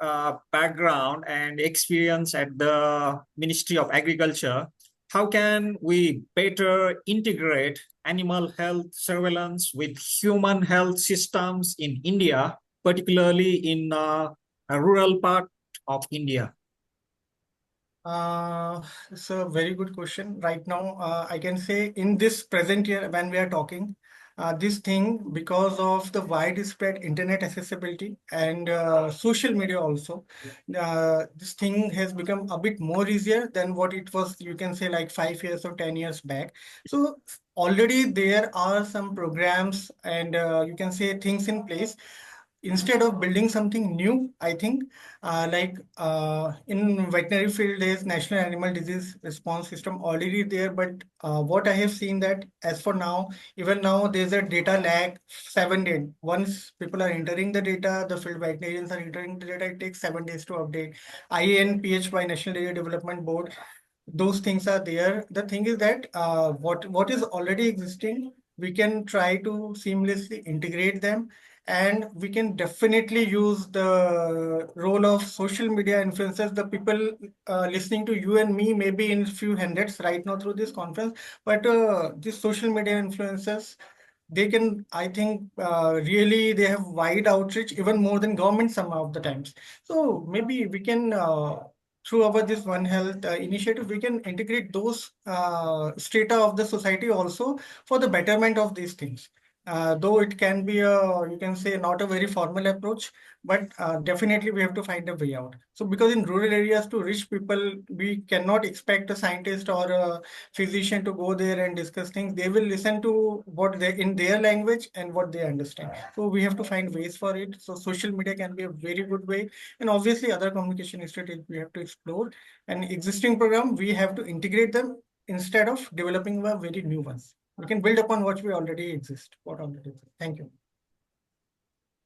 background and experience at the Ministry of Agriculture, how can we better integrate animal health surveillance with human health systems in India, particularly in a rural part of India? It's a very good question. Right now, I can say in this present year when we are talking, this thing, because of the widespread internet accessibility and social media also, this thing has become a bit more easier than what it was, you can say like 5 years or 10 years back. So already there are some programs and you can say things in place. instead of building something new, I think in veterinary field, there is National Animal Disease Response System already there. But what I have seen that as for now, even now, there's a data lag 7 days. Once people are entering the data, the field veterinarians are entering the data, it takes 7 days to update. IANPHY, National Dairy Development Board, those things are there. The thing is that what is already existing, we can try to seamlessly integrate them, and we can definitely use the role of social media influencers. The people listening to you and me maybe in few hundreds right now through this conference, but these social media influencers, they can, I think, really they have wide outreach, even more than government some of the times. So maybe we can through our this One Health initiative, we can integrate those strata of the society also for the betterment of these things. Though it can be a, you can say, not a very formal approach, but definitely we have to find a way out. So because in rural areas to reach people, we cannot expect a scientist or a physician to go there and discuss things. They will listen to what they in their language and what they understand. So we have to find ways for it. So social media can be a very good way, and obviously other communication strategies we have to explore. And existing program, we have to integrate them instead of developing a very new ones. We can build upon what we already exist. What already exists. Thank you.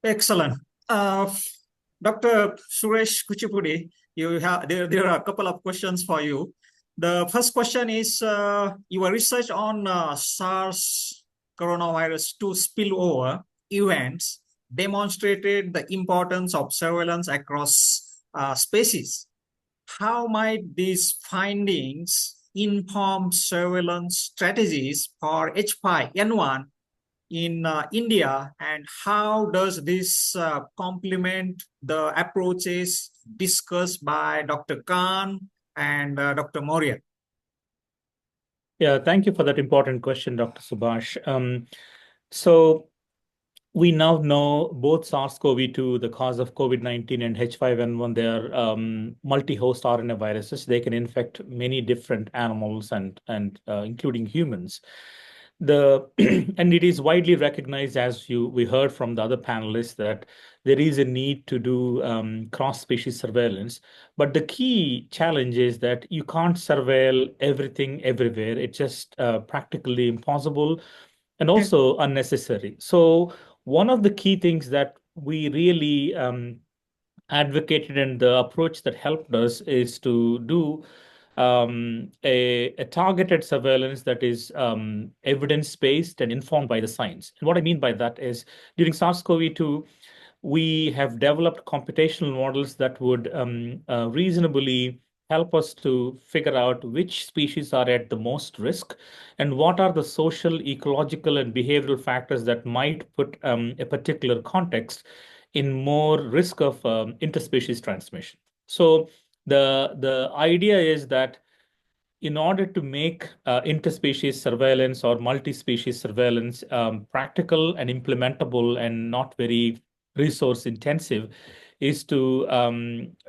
Excellent. Dr. Suresh Kuchipudi, there are a couple of questions for you. The first question is your research on SARS coronavirus 2 spillover events demonstrated the importance of surveillance across species. How might these findings inform surveillance strategies for H5N1 in India, and how does this complement the approaches discussed by Dr. Khan and Dr. Moria? Yeah, thank you for that important question, Dr. Subhash. So we now know both SARS-CoV-2, the cause of COVID-19, and H5N1, they are multi-host RNA viruses. They can infect many different animals and including humans. And it is widely recognized, as we heard from the other panelists, that there is a need to do cross-species surveillance. But the key challenge is that you can't surveil everything everywhere. It's just practically impossible and also unnecessary. So one of the key things that we really advocated and the approach that helped us is to do a targeted surveillance that is evidence-based and informed by the science. And what I mean by that is during SARS-CoV-2, we have developed computational models that would reasonably help us to figure out which species are at the most risk and what are the social, ecological, and behavioral factors that might put a particular context in more risk of interspecies transmission. So the idea is that in order to make interspecies surveillance or multi-species surveillance practical and implementable and not very resource intensive, is to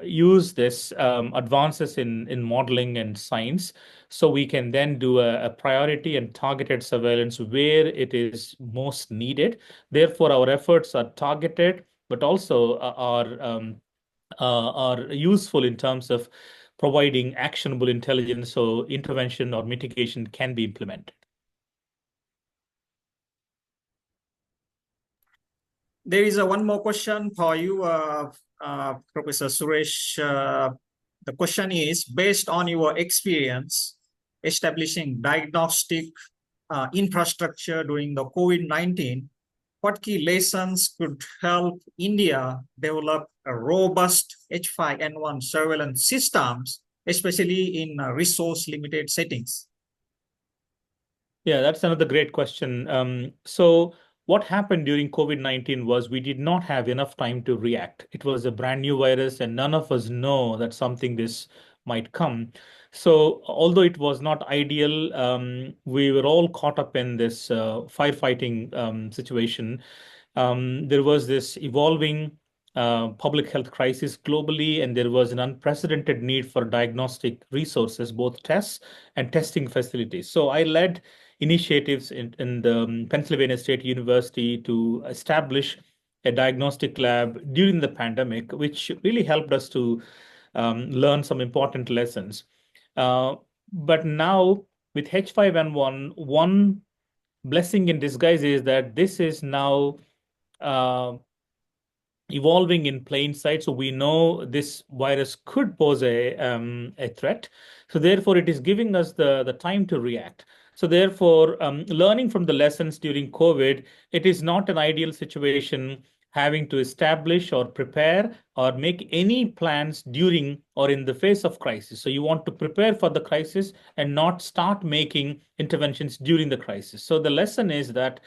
use this advances in modeling and science, so we can then do a priority and targeted surveillance where it is most needed. Therefore, our efforts are targeted, but also are useful in terms of providing actionable intelligence, so intervention or mitigation can be implemented. There is one more question for you, Professor Suresh. The question is, based on your experience establishing diagnostic infrastructure during the COVID-19, what key lessons could help India develop a robust H5N1 surveillance systems, especially in resource-limited settings? Yeah, that's another great question. So what happened during COVID-19 was we did not have enough time to react. It was a brand new virus, and none of us know that something this might come. So although it was not ideal, we were all caught up in this firefighting situation. There was this evolving public health crisis globally, and there was an unprecedented need for diagnostic resources, both tests and testing facilities. So I led initiatives in the Pennsylvania State University to establish a diagnostic lab during the pandemic, which really helped us to learn some important lessons. But now with H5N1, one blessing in disguise is that this is now evolving in plain sight. So we know this virus could pose a threat. So therefore, it is giving us the time to react. So therefore, learning from the lessons during COVID, it is not an ideal situation having to establish or prepare or make any plans during or in the face of crisis. So you want to prepare for the crisis and not start making interventions during the crisis. So the lesson is that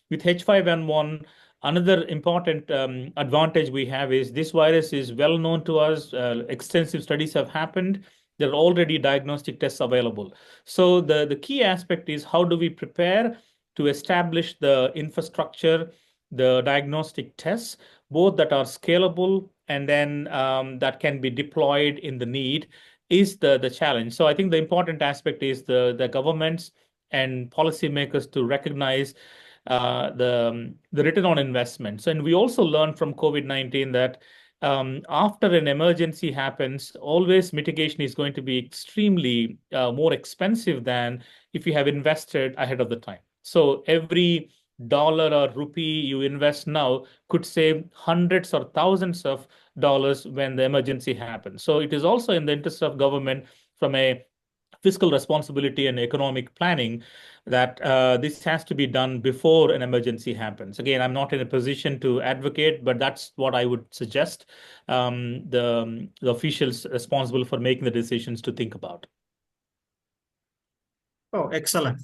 with H5N1, another important advantage we have is this virus is well known to us. Extensive studies have happened. There are already diagnostic tests available. So the key aspect is how do we prepare to establish the infrastructure, the diagnostic tests, both that are scalable and then that can be deployed in the need is the challenge. So I think the important aspect is the governments and policymakers to recognize the return on investment. So, and we also learned from COVID-19 that after an emergency happens, always mitigation is going to be extremely more expensive than if you have invested ahead of the time. So every dollar or rupee you invest now could save hundreds or thousands of dollars when the emergency happens. So it is also in the interest of government from a fiscal responsibility and economic planning that this has to be done before an emergency happens. Again, I'm not in a position to advocate, but that's what I would suggest the officials responsible for making the decisions to think about. Oh, excellent.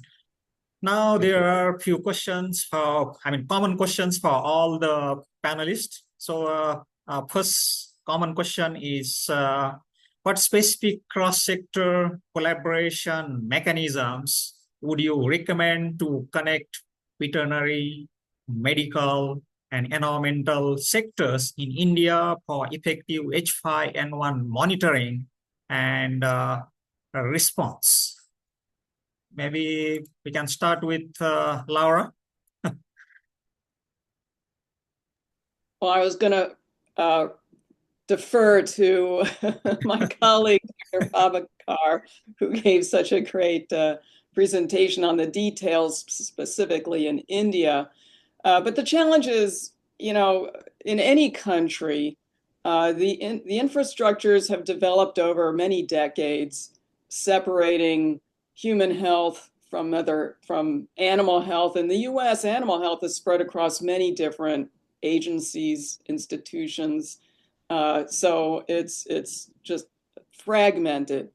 Now there are a few questions common questions for all the panelists. So first common question is, what specific cross-sector collaboration mechanisms would you recommend to connect veterinary, medical, and environmental sectors in India for effective H5N1 monitoring and response? Maybe we can start with Laura. Well, I was going to defer to my colleague, Dr. Babakar, who gave such a great presentation on the details specifically in India. But the challenge is, in any country, the infrastructures have developed over many decades, separating human health from animal health. In the US, animal health is spread across many different agencies, institutions. So it's just fragmented.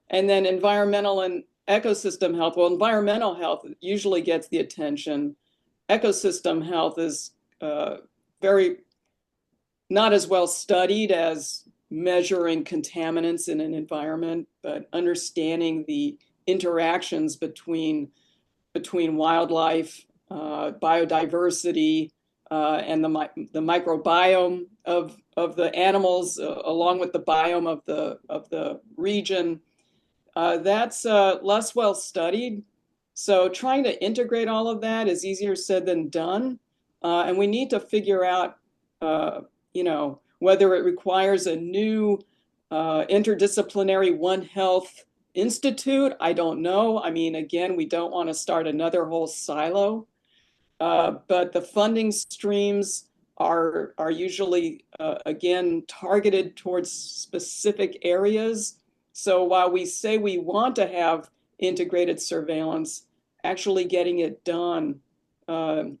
And then environmental and ecosystem health. Well, environmental health usually gets the attention. Ecosystem health is very not as well studied as measuring contaminants in an environment, but understanding the interactions between wildlife, biodiversity, and the microbiome of the animals, along with the biome of the region. That's less well studied. So trying to integrate all of that is easier said than done. And we need to figure out, whether it requires a new interdisciplinary One Health Institute. I don't know. I mean, again, we don't want to start another whole silo. But the funding streams are usually, again, targeted towards specific areas. So while we say we want to have integrated surveillance, actually getting it done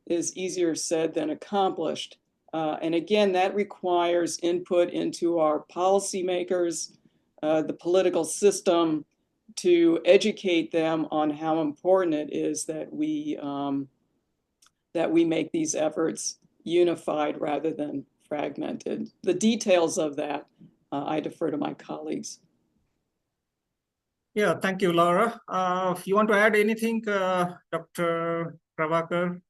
is easier said than accomplished. And again, that requires input into our policymakers, the political system, to educate them on how important it is that we make these efforts unified rather than fragmented. The details of that, I defer to my colleagues. Yeah, thank you, Laura. If you want to add anything, Dr. Prabhakar?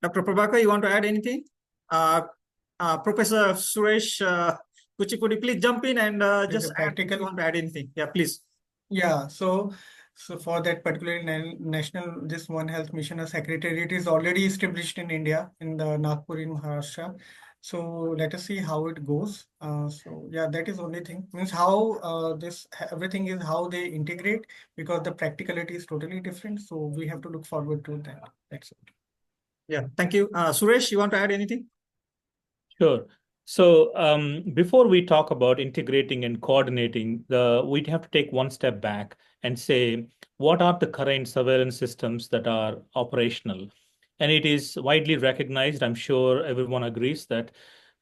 Dr. Prabhakar, you want to add anything? Professor Suresh, could you please jump in and just add if you want to add anything? Yeah, please. Yeah, so for that particular national, this One Health Mission, a secretariat is already established in India, in the Nagpur in Maharashtra. So let us see how it goes. So yeah, that is only thing. Means how this everything is how they integrate, because the practicality is totally different. So we have to look forward to that. That's it. Yeah, thank you. Suresh, you want to add anything? Sure. So before we talk about integrating and coordinating, we'd have to take one step back and say, what are the current surveillance systems that are operational? And it is widely recognized, I'm sure everyone agrees, that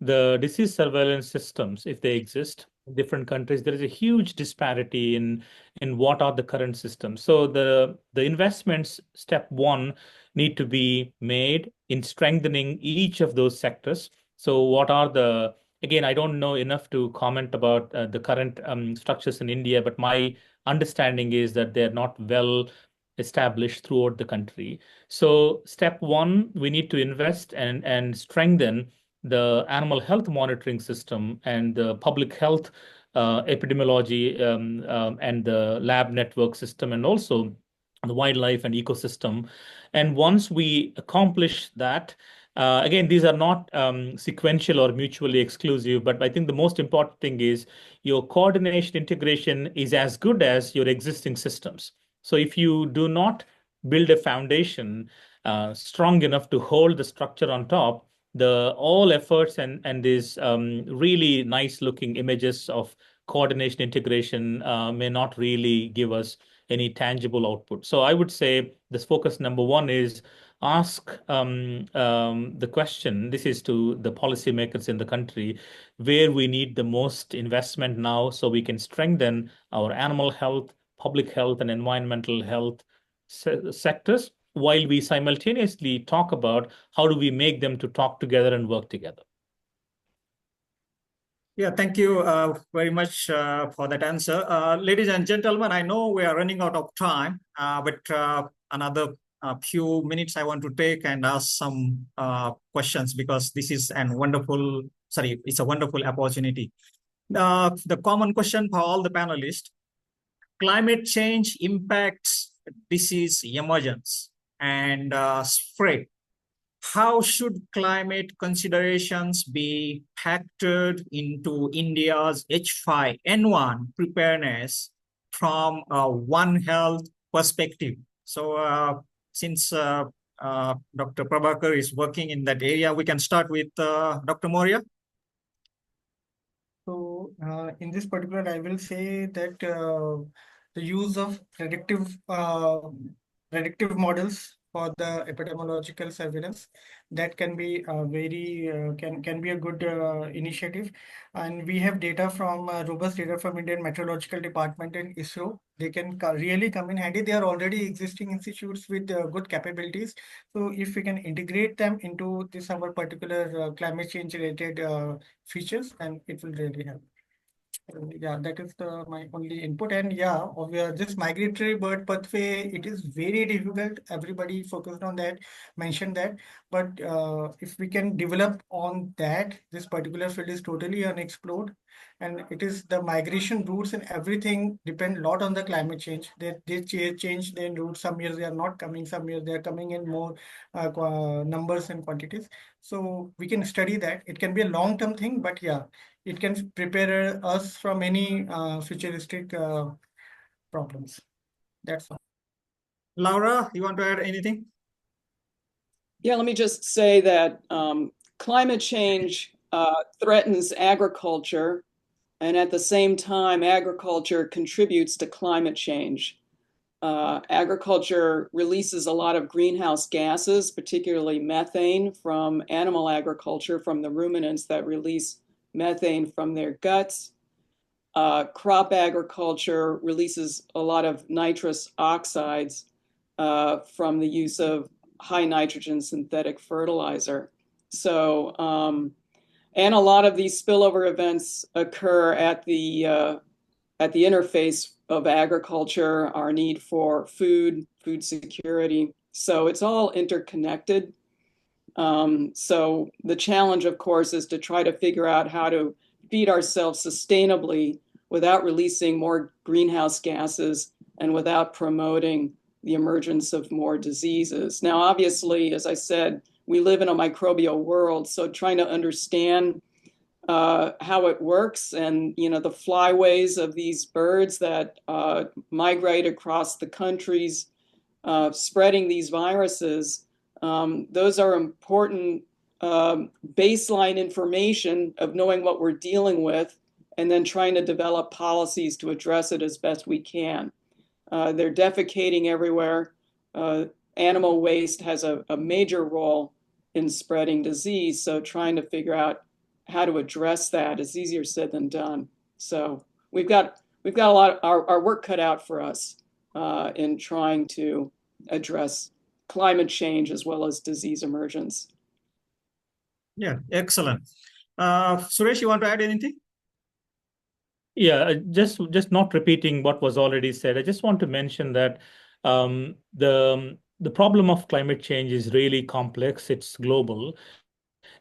the disease surveillance systems, if they exist in different countries, there is a huge disparity in what are the current systems. So the investments, step one, need to be made in strengthening each of those sectors. So what are again, I don't know enough to comment about the current structures in India, but my understanding is that they're not well established throughout the country. So step one, we need to invest and strengthen the animal health monitoring system and the public health epidemiology and the lab network system, and also the wildlife and ecosystem. And once we accomplish that, again, these are not sequential or mutually exclusive, but I think the most important thing is your coordination integration is as good as your existing systems. So if you do not build a foundation strong enough to hold the structure on top, the all efforts and these really nice looking images of coordination integration may not really give us any tangible output. So I would say this focus number one is ask the question. This is to the policymakers in the country, where we need the most investment now so we can strengthen our animal health, public health, and environmental health sectors, while we simultaneously talk about how do we make them to talk together and work together. Yeah, thank you very much for that answer. Ladies and gentlemen, I know we are running out of time, but another few minutes I want to take and ask some questions, because this is it's a wonderful opportunity. The common question for all the panelists: climate change impacts disease emergence and spread. How should climate considerations be factored into India's H5N1 preparedness from a One Health perspective? So, since Dr. Prabhakar is working in that area, we can start with Dr. Moria. So in this particular, I will say that the use of predictive models for the epidemiological surveillance, that can be can be a good initiative. And we have data from robust data from Indian Meteorological Department and ISRO. They can really come in handy. They are already existing institutes with good capabilities. So if we can integrate them into this our particular climate change related features, and it will really help. Yeah, that is my only input. And yeah, this migratory bird pathway, it is very difficult. Everybody focused on that, mentioned that. But if we can develop on that, this particular field is totally unexplored. And it is the migration routes and everything depend a lot on the climate change. They change their routes. Some years they are not coming, some years they are coming in more numbers and quantities. So we can study that. It can be a long-term thing, but yeah, it can prepare us from any futuristic problems. That's all. Laura, you want to add anything? Yeah, let me just say that climate change threatens agriculture, and at the same time, agriculture contributes to climate change. Agriculture releases a lot of greenhouse gases, particularly methane from animal agriculture, from the ruminants that release methane from their guts. Crop agriculture releases a lot of nitrous oxides from the use of high nitrogen synthetic fertilizer. So, and a lot of these spillover events occur at the interface of agriculture, our need for food security. So it's all interconnected. So the challenge, of course, is to try to figure out how to feed ourselves sustainably without releasing more greenhouse gases and without promoting the emergence of more diseases. Now, obviously, as I said, we live in a microbial world, so trying to understand how it works and the flyways of these birds that migrate across the countries, spreading these viruses, those are important baseline information of knowing what we're dealing with, and then trying to develop policies to address it as best we can. They're defecating everywhere. Animal waste has a major role in spreading disease, so trying to figure out how to address that is easier said than done. So we've got a lot of our work cut out for us in trying to address climate change as well as disease emergence. Yeah, excellent. Suresh, you want to add anything? Yeah, just not repeating what was already said. I just want to mention that the problem of climate change is really complex. It's global.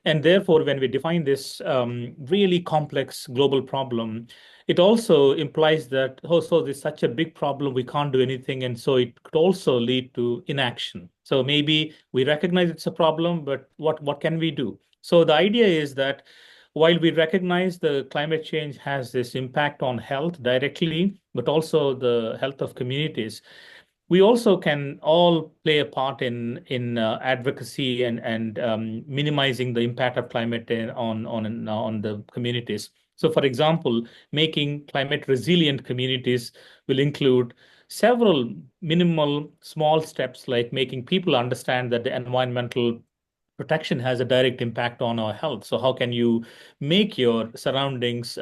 And therefore, when we define this really complex global problem, it also implies that, so there's such a big problem, we can't do anything. And so it could also lead to inaction. So maybe we recognize it's a problem, but what can we do? So the idea is that while we recognize the climate change has this impact on health directly, but also the health of communities, we also can all play a part in advocacy and minimizing the impact of climate on the communities. So, for example, making climate resilient communities will include several minimal small steps, like making people understand that the environmental protection has a direct impact on our health. So how can you make your surroundings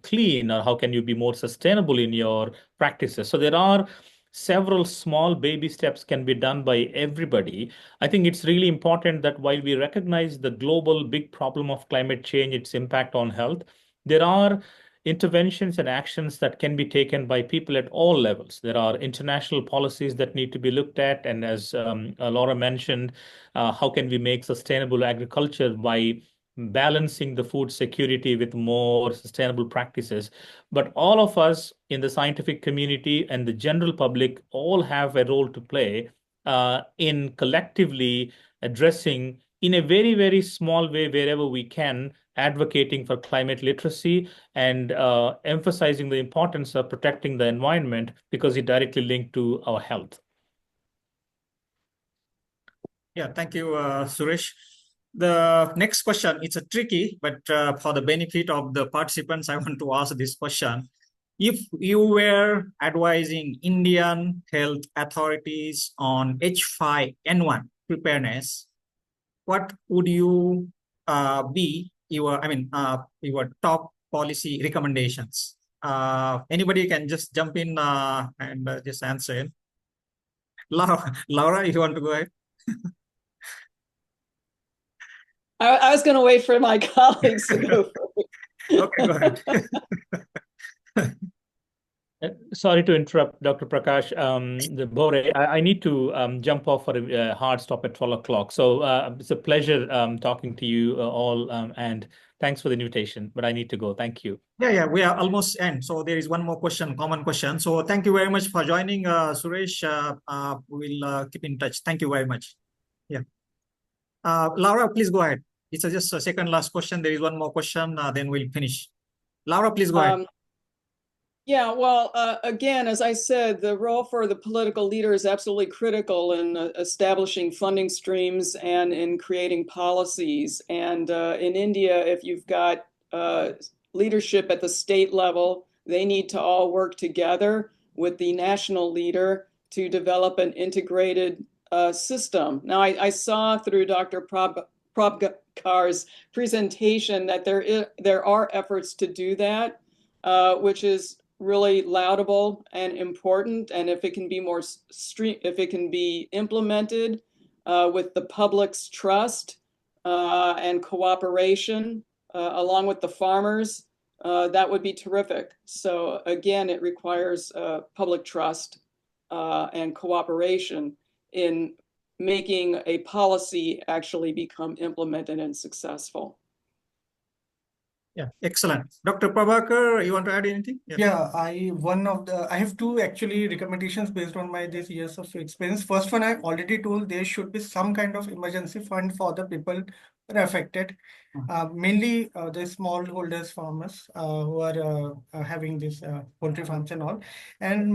clean, or how can you be more sustainable in your practices? So there are several small baby steps can be done by everybody. I think it's really important that while we recognize the global big problem of climate change, its impact on health, there are interventions and actions that can be taken by people at all levels. There are international policies that need to be looked at. And as Laura mentioned, how can we make sustainable agriculture by balancing the food security with more sustainable practices? But all of us in the scientific community and the general public all have a role to play in collectively addressing in a very, very small way wherever we can, advocating for climate literacy and emphasizing the importance of protecting the environment because it directly linked to our health. Yeah, thank you, Suresh. The next question, it's a tricky, but for the benefit of the participants, I want to ask this question. If you were advising Indian health authorities on H5N1 preparedness, what would you be your top policy recommendations? Anybody can just jump in and just answer it. Laura, if you want to go ahead. I was going to wait for my colleagues to go first. Okay, go ahead. Sorry to interrupt, Dr. Prakash. The Bhore, I need to jump off for a hard stop at 12 o'clock. So it's a pleasure talking to you all, and thanks for the invitation, but I need to go. Thank you. Yeah, we are almost end. So there is one more question, common question. So thank you very much for joining, Suresh. We'll keep in touch. Thank you very much. Yeah. Laura, please go ahead. It's just a second last question. There is one more question, then we'll finish. Laura, please go ahead. Yeah, well, again, as I said, the role for the political leader is absolutely critical in establishing funding streams and in creating policies. And in India, if you've got leadership at the state level, they need to all work together with the national leader to develop an integrated system. Now, I saw through Dr. Prabhakar's presentation that there are efforts to do that, which is really laudable and important. And if it can be if it can be implemented with the public's trust and cooperation, along with the farmers, that would be terrific. So again, it requires public trust and cooperation in making a policy actually become implemented and successful. Yeah, excellent. Dr. Prabhakar, you want to add anything? Yeah, I have two actually recommendations based on my this years of experience. First one, I already told there should be some kind of emergency fund for the people who are affected. Mainly the smallholders farmers who are having this poultry farms and all. And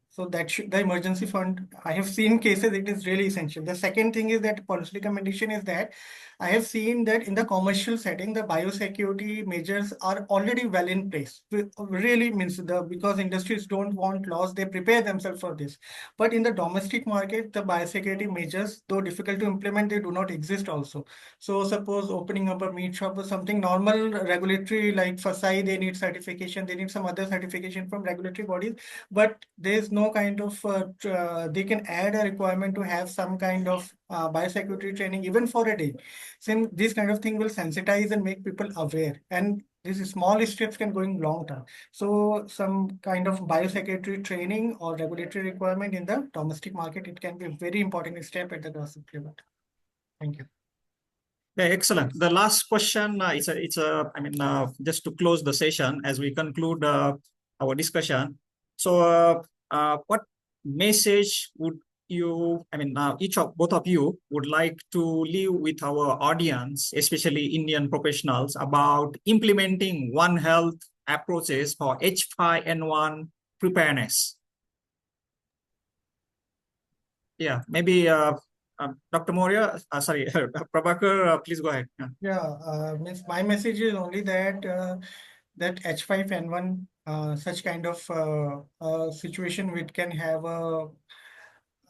so that the emergency fund, I have seen cases it is really essential. The second thing is that policy recommendation is that I have seen that in the commercial setting, the biosecurity measures are already well in place. Really means because industries don't want laws, they prepare themselves for this. But in the domestic market, the biosecurity measures, though difficult to implement, they do not exist also. So suppose opening up a meat shop or something normal regulatory like FSI, they need certification, they need some other certification from regulatory bodies, but there's no kind of, they can add a requirement to have some kind of biosecurity training even for a day. Since this kind of thing will sensitize and make people aware, and these small steps can go in long term. So some kind of biosecurity training or regulatory requirement in the domestic market, it can be a very important step at the grassroots level. Thank you. Yeah, excellent. The last question, just to close the session as we conclude our discussion. So, what message would you, both of you would like to leave with our audience, especially Indian professionals, about implementing One Health approaches for H5N1 preparedness? Yeah, maybe Dr. Moria, Prabhakar, please go ahead. My message is only that that H5N1, such kind of situation which can have a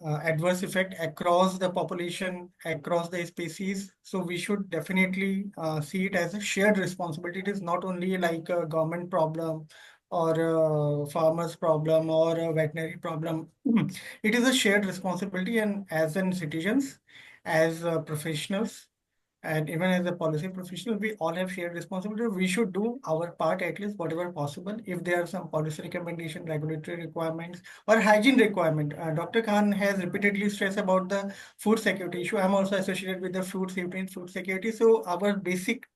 adverse effect across the population, across the species. So we should definitely see it as a shared responsibility. It is not only like a government problem or a farmer's problem or a veterinary problem. It is a shared responsibility, and as in citizens, as professionals, and even as a policy professional, we all have shared responsibility. We should do our part, at least whatever possible. If there are some policy recommendation, regulatory requirements, or hygiene requirement, Dr. Khan has repeatedly stressed about the food security issue. I'm also associated with the food safety and food security. So our basic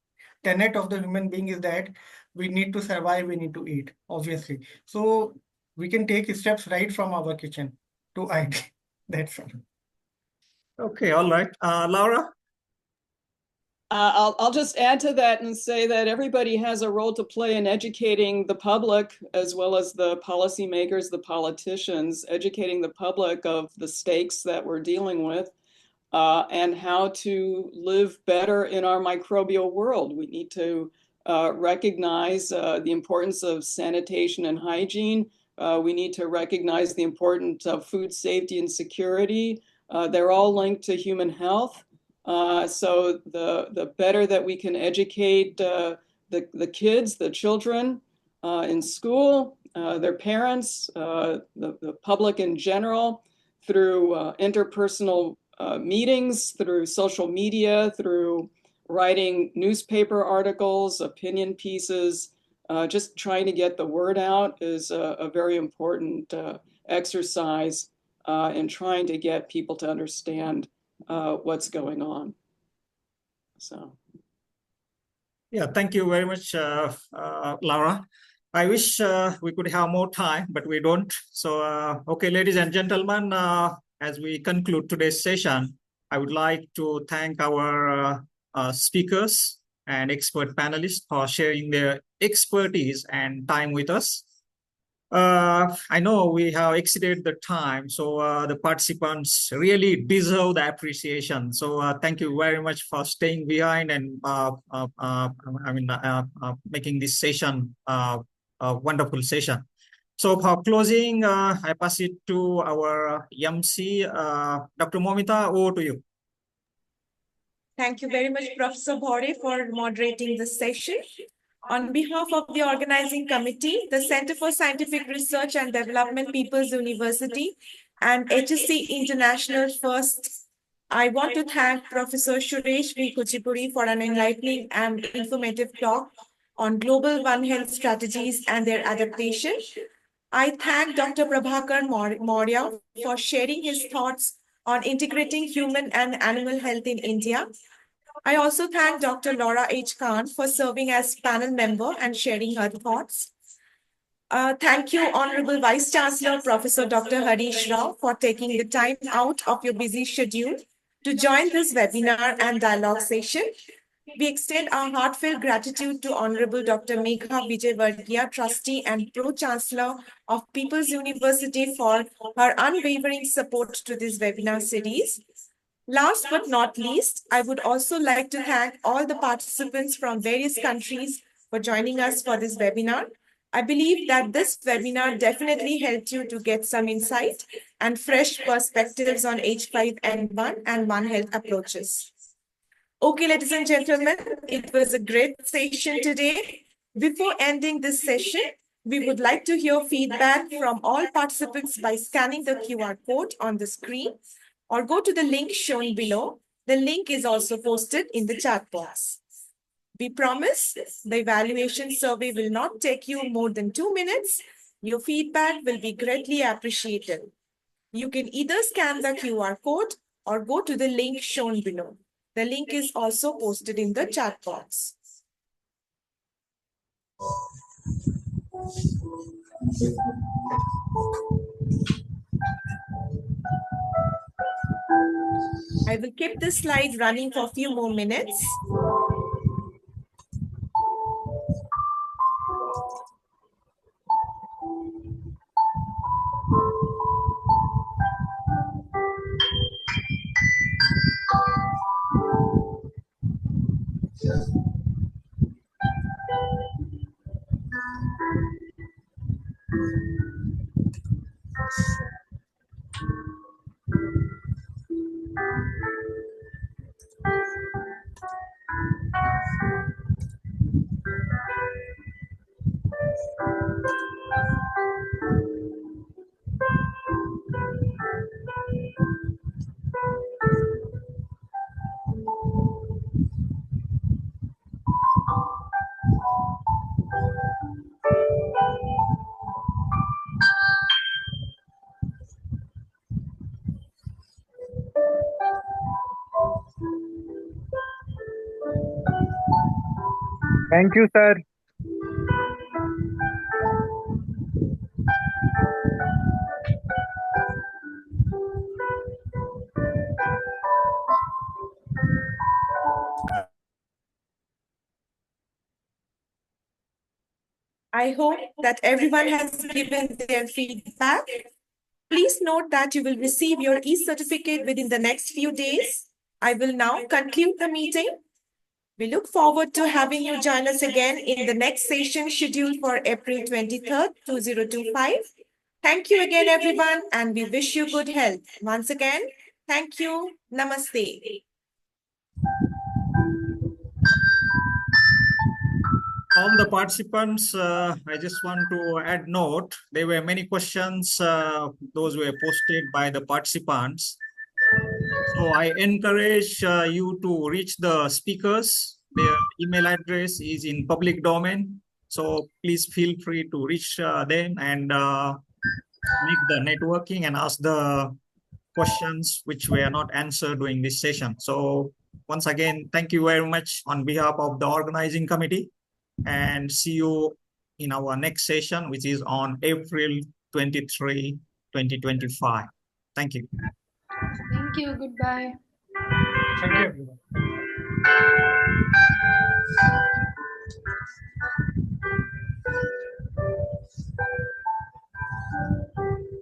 tenet of the human being is that we need to survive, we need to eat, obviously. So we can take steps right from our kitchen to IT. That's all. Okay, all right. Laura? I'll just add to that and say that everybody has a role to play in educating the public, as well as the policymakers, the politicians, educating the public of the stakes that we're dealing with and how to live better in our microbial world. We need to recognize the importance of sanitation and hygiene. We need to recognize the importance of food safety and security. They're all linked to human health. So the better that we can educate the kids, the children in school, their parents, the public in general, through interpersonal meetings, through social media, through writing newspaper articles, opinion pieces, just trying to get the word out is a very important exercise in trying to get people to understand what's going on. So, yeah, thank you very much, Laura. I wish we could have more time, but we don't. So, okay, ladies and gentlemen, as we conclude today's session, I would like to thank our speakers and expert panelists for sharing their expertise and time with us. I know we have exceeded the time, so the participants really deserve the appreciation. So thank you very much for staying behind and making this session a wonderful session. So for closing, I pass it to our MC, Dr. Momita, over to you. Thank you very much, Professor Bhore, for moderating this session. On behalf of the organizing committee, the Center for Scientific Research and Development, People's University, and HSC International first, I want to thank Professor Suresh V. Kuchipuri for an enlightening and informative talk on global One Health strategies and their adaptation. I thank Dr. Prabhakar Maurya for sharing his thoughts on integrating human and animal health in India. I also thank Dr. Laura H. Khan for serving as panel member and sharing her thoughts. Thank you, Honorable Vice Chancellor, Professor Dr. Harish Rao, for taking the time out of your busy schedule to join this webinar and dialogue session. We extend our heartfelt gratitude to Honorable Dr. Megha Vijayvargiya, Trustee and Pro-Chancellor of People's University, for her unwavering support to this webinar series. Last but not least, I would also like to thank all the participants from various countries for joining us for this webinar. I believe that this webinar definitely helped you to get some insight and fresh perspectives on H5N1 and One Health approaches. Okay, ladies and gentlemen, it was a great session today. Before ending this session, we would like to hear feedback from all participants by scanning the QR code on the screen or go to the link shown below. The link is also posted in the chat box. We promise the evaluation survey will not take you more than 2 minutes. Your feedback will be greatly appreciated. You can either scan the QR code or go to the link shown below. The link is also posted in the chat box. I will keep this slide running for a few more minutes. Thank you, sir. I hope that everyone has given their feedback. Please note that you will receive your e-certificate within the next few days. I will now conclude the meeting. We look forward to having you join us again in the next session scheduled for April 23rd, 2025. Thank you again, everyone, and we wish you good health. Once again, thank you. Namaste. All the participants, I just want to add note, there were many questions, those were posted by the participants. So I encourage you to reach the speakers. Their email address is in public domain. So please feel free to reach them and make the networking and ask the questions which were not answered during this session. So once again, thank you very much on behalf of the organizing committee, and see you in our next session, which is on April 23, 2025. Thank you. Thank you. Goodbye. Thank you, everyone.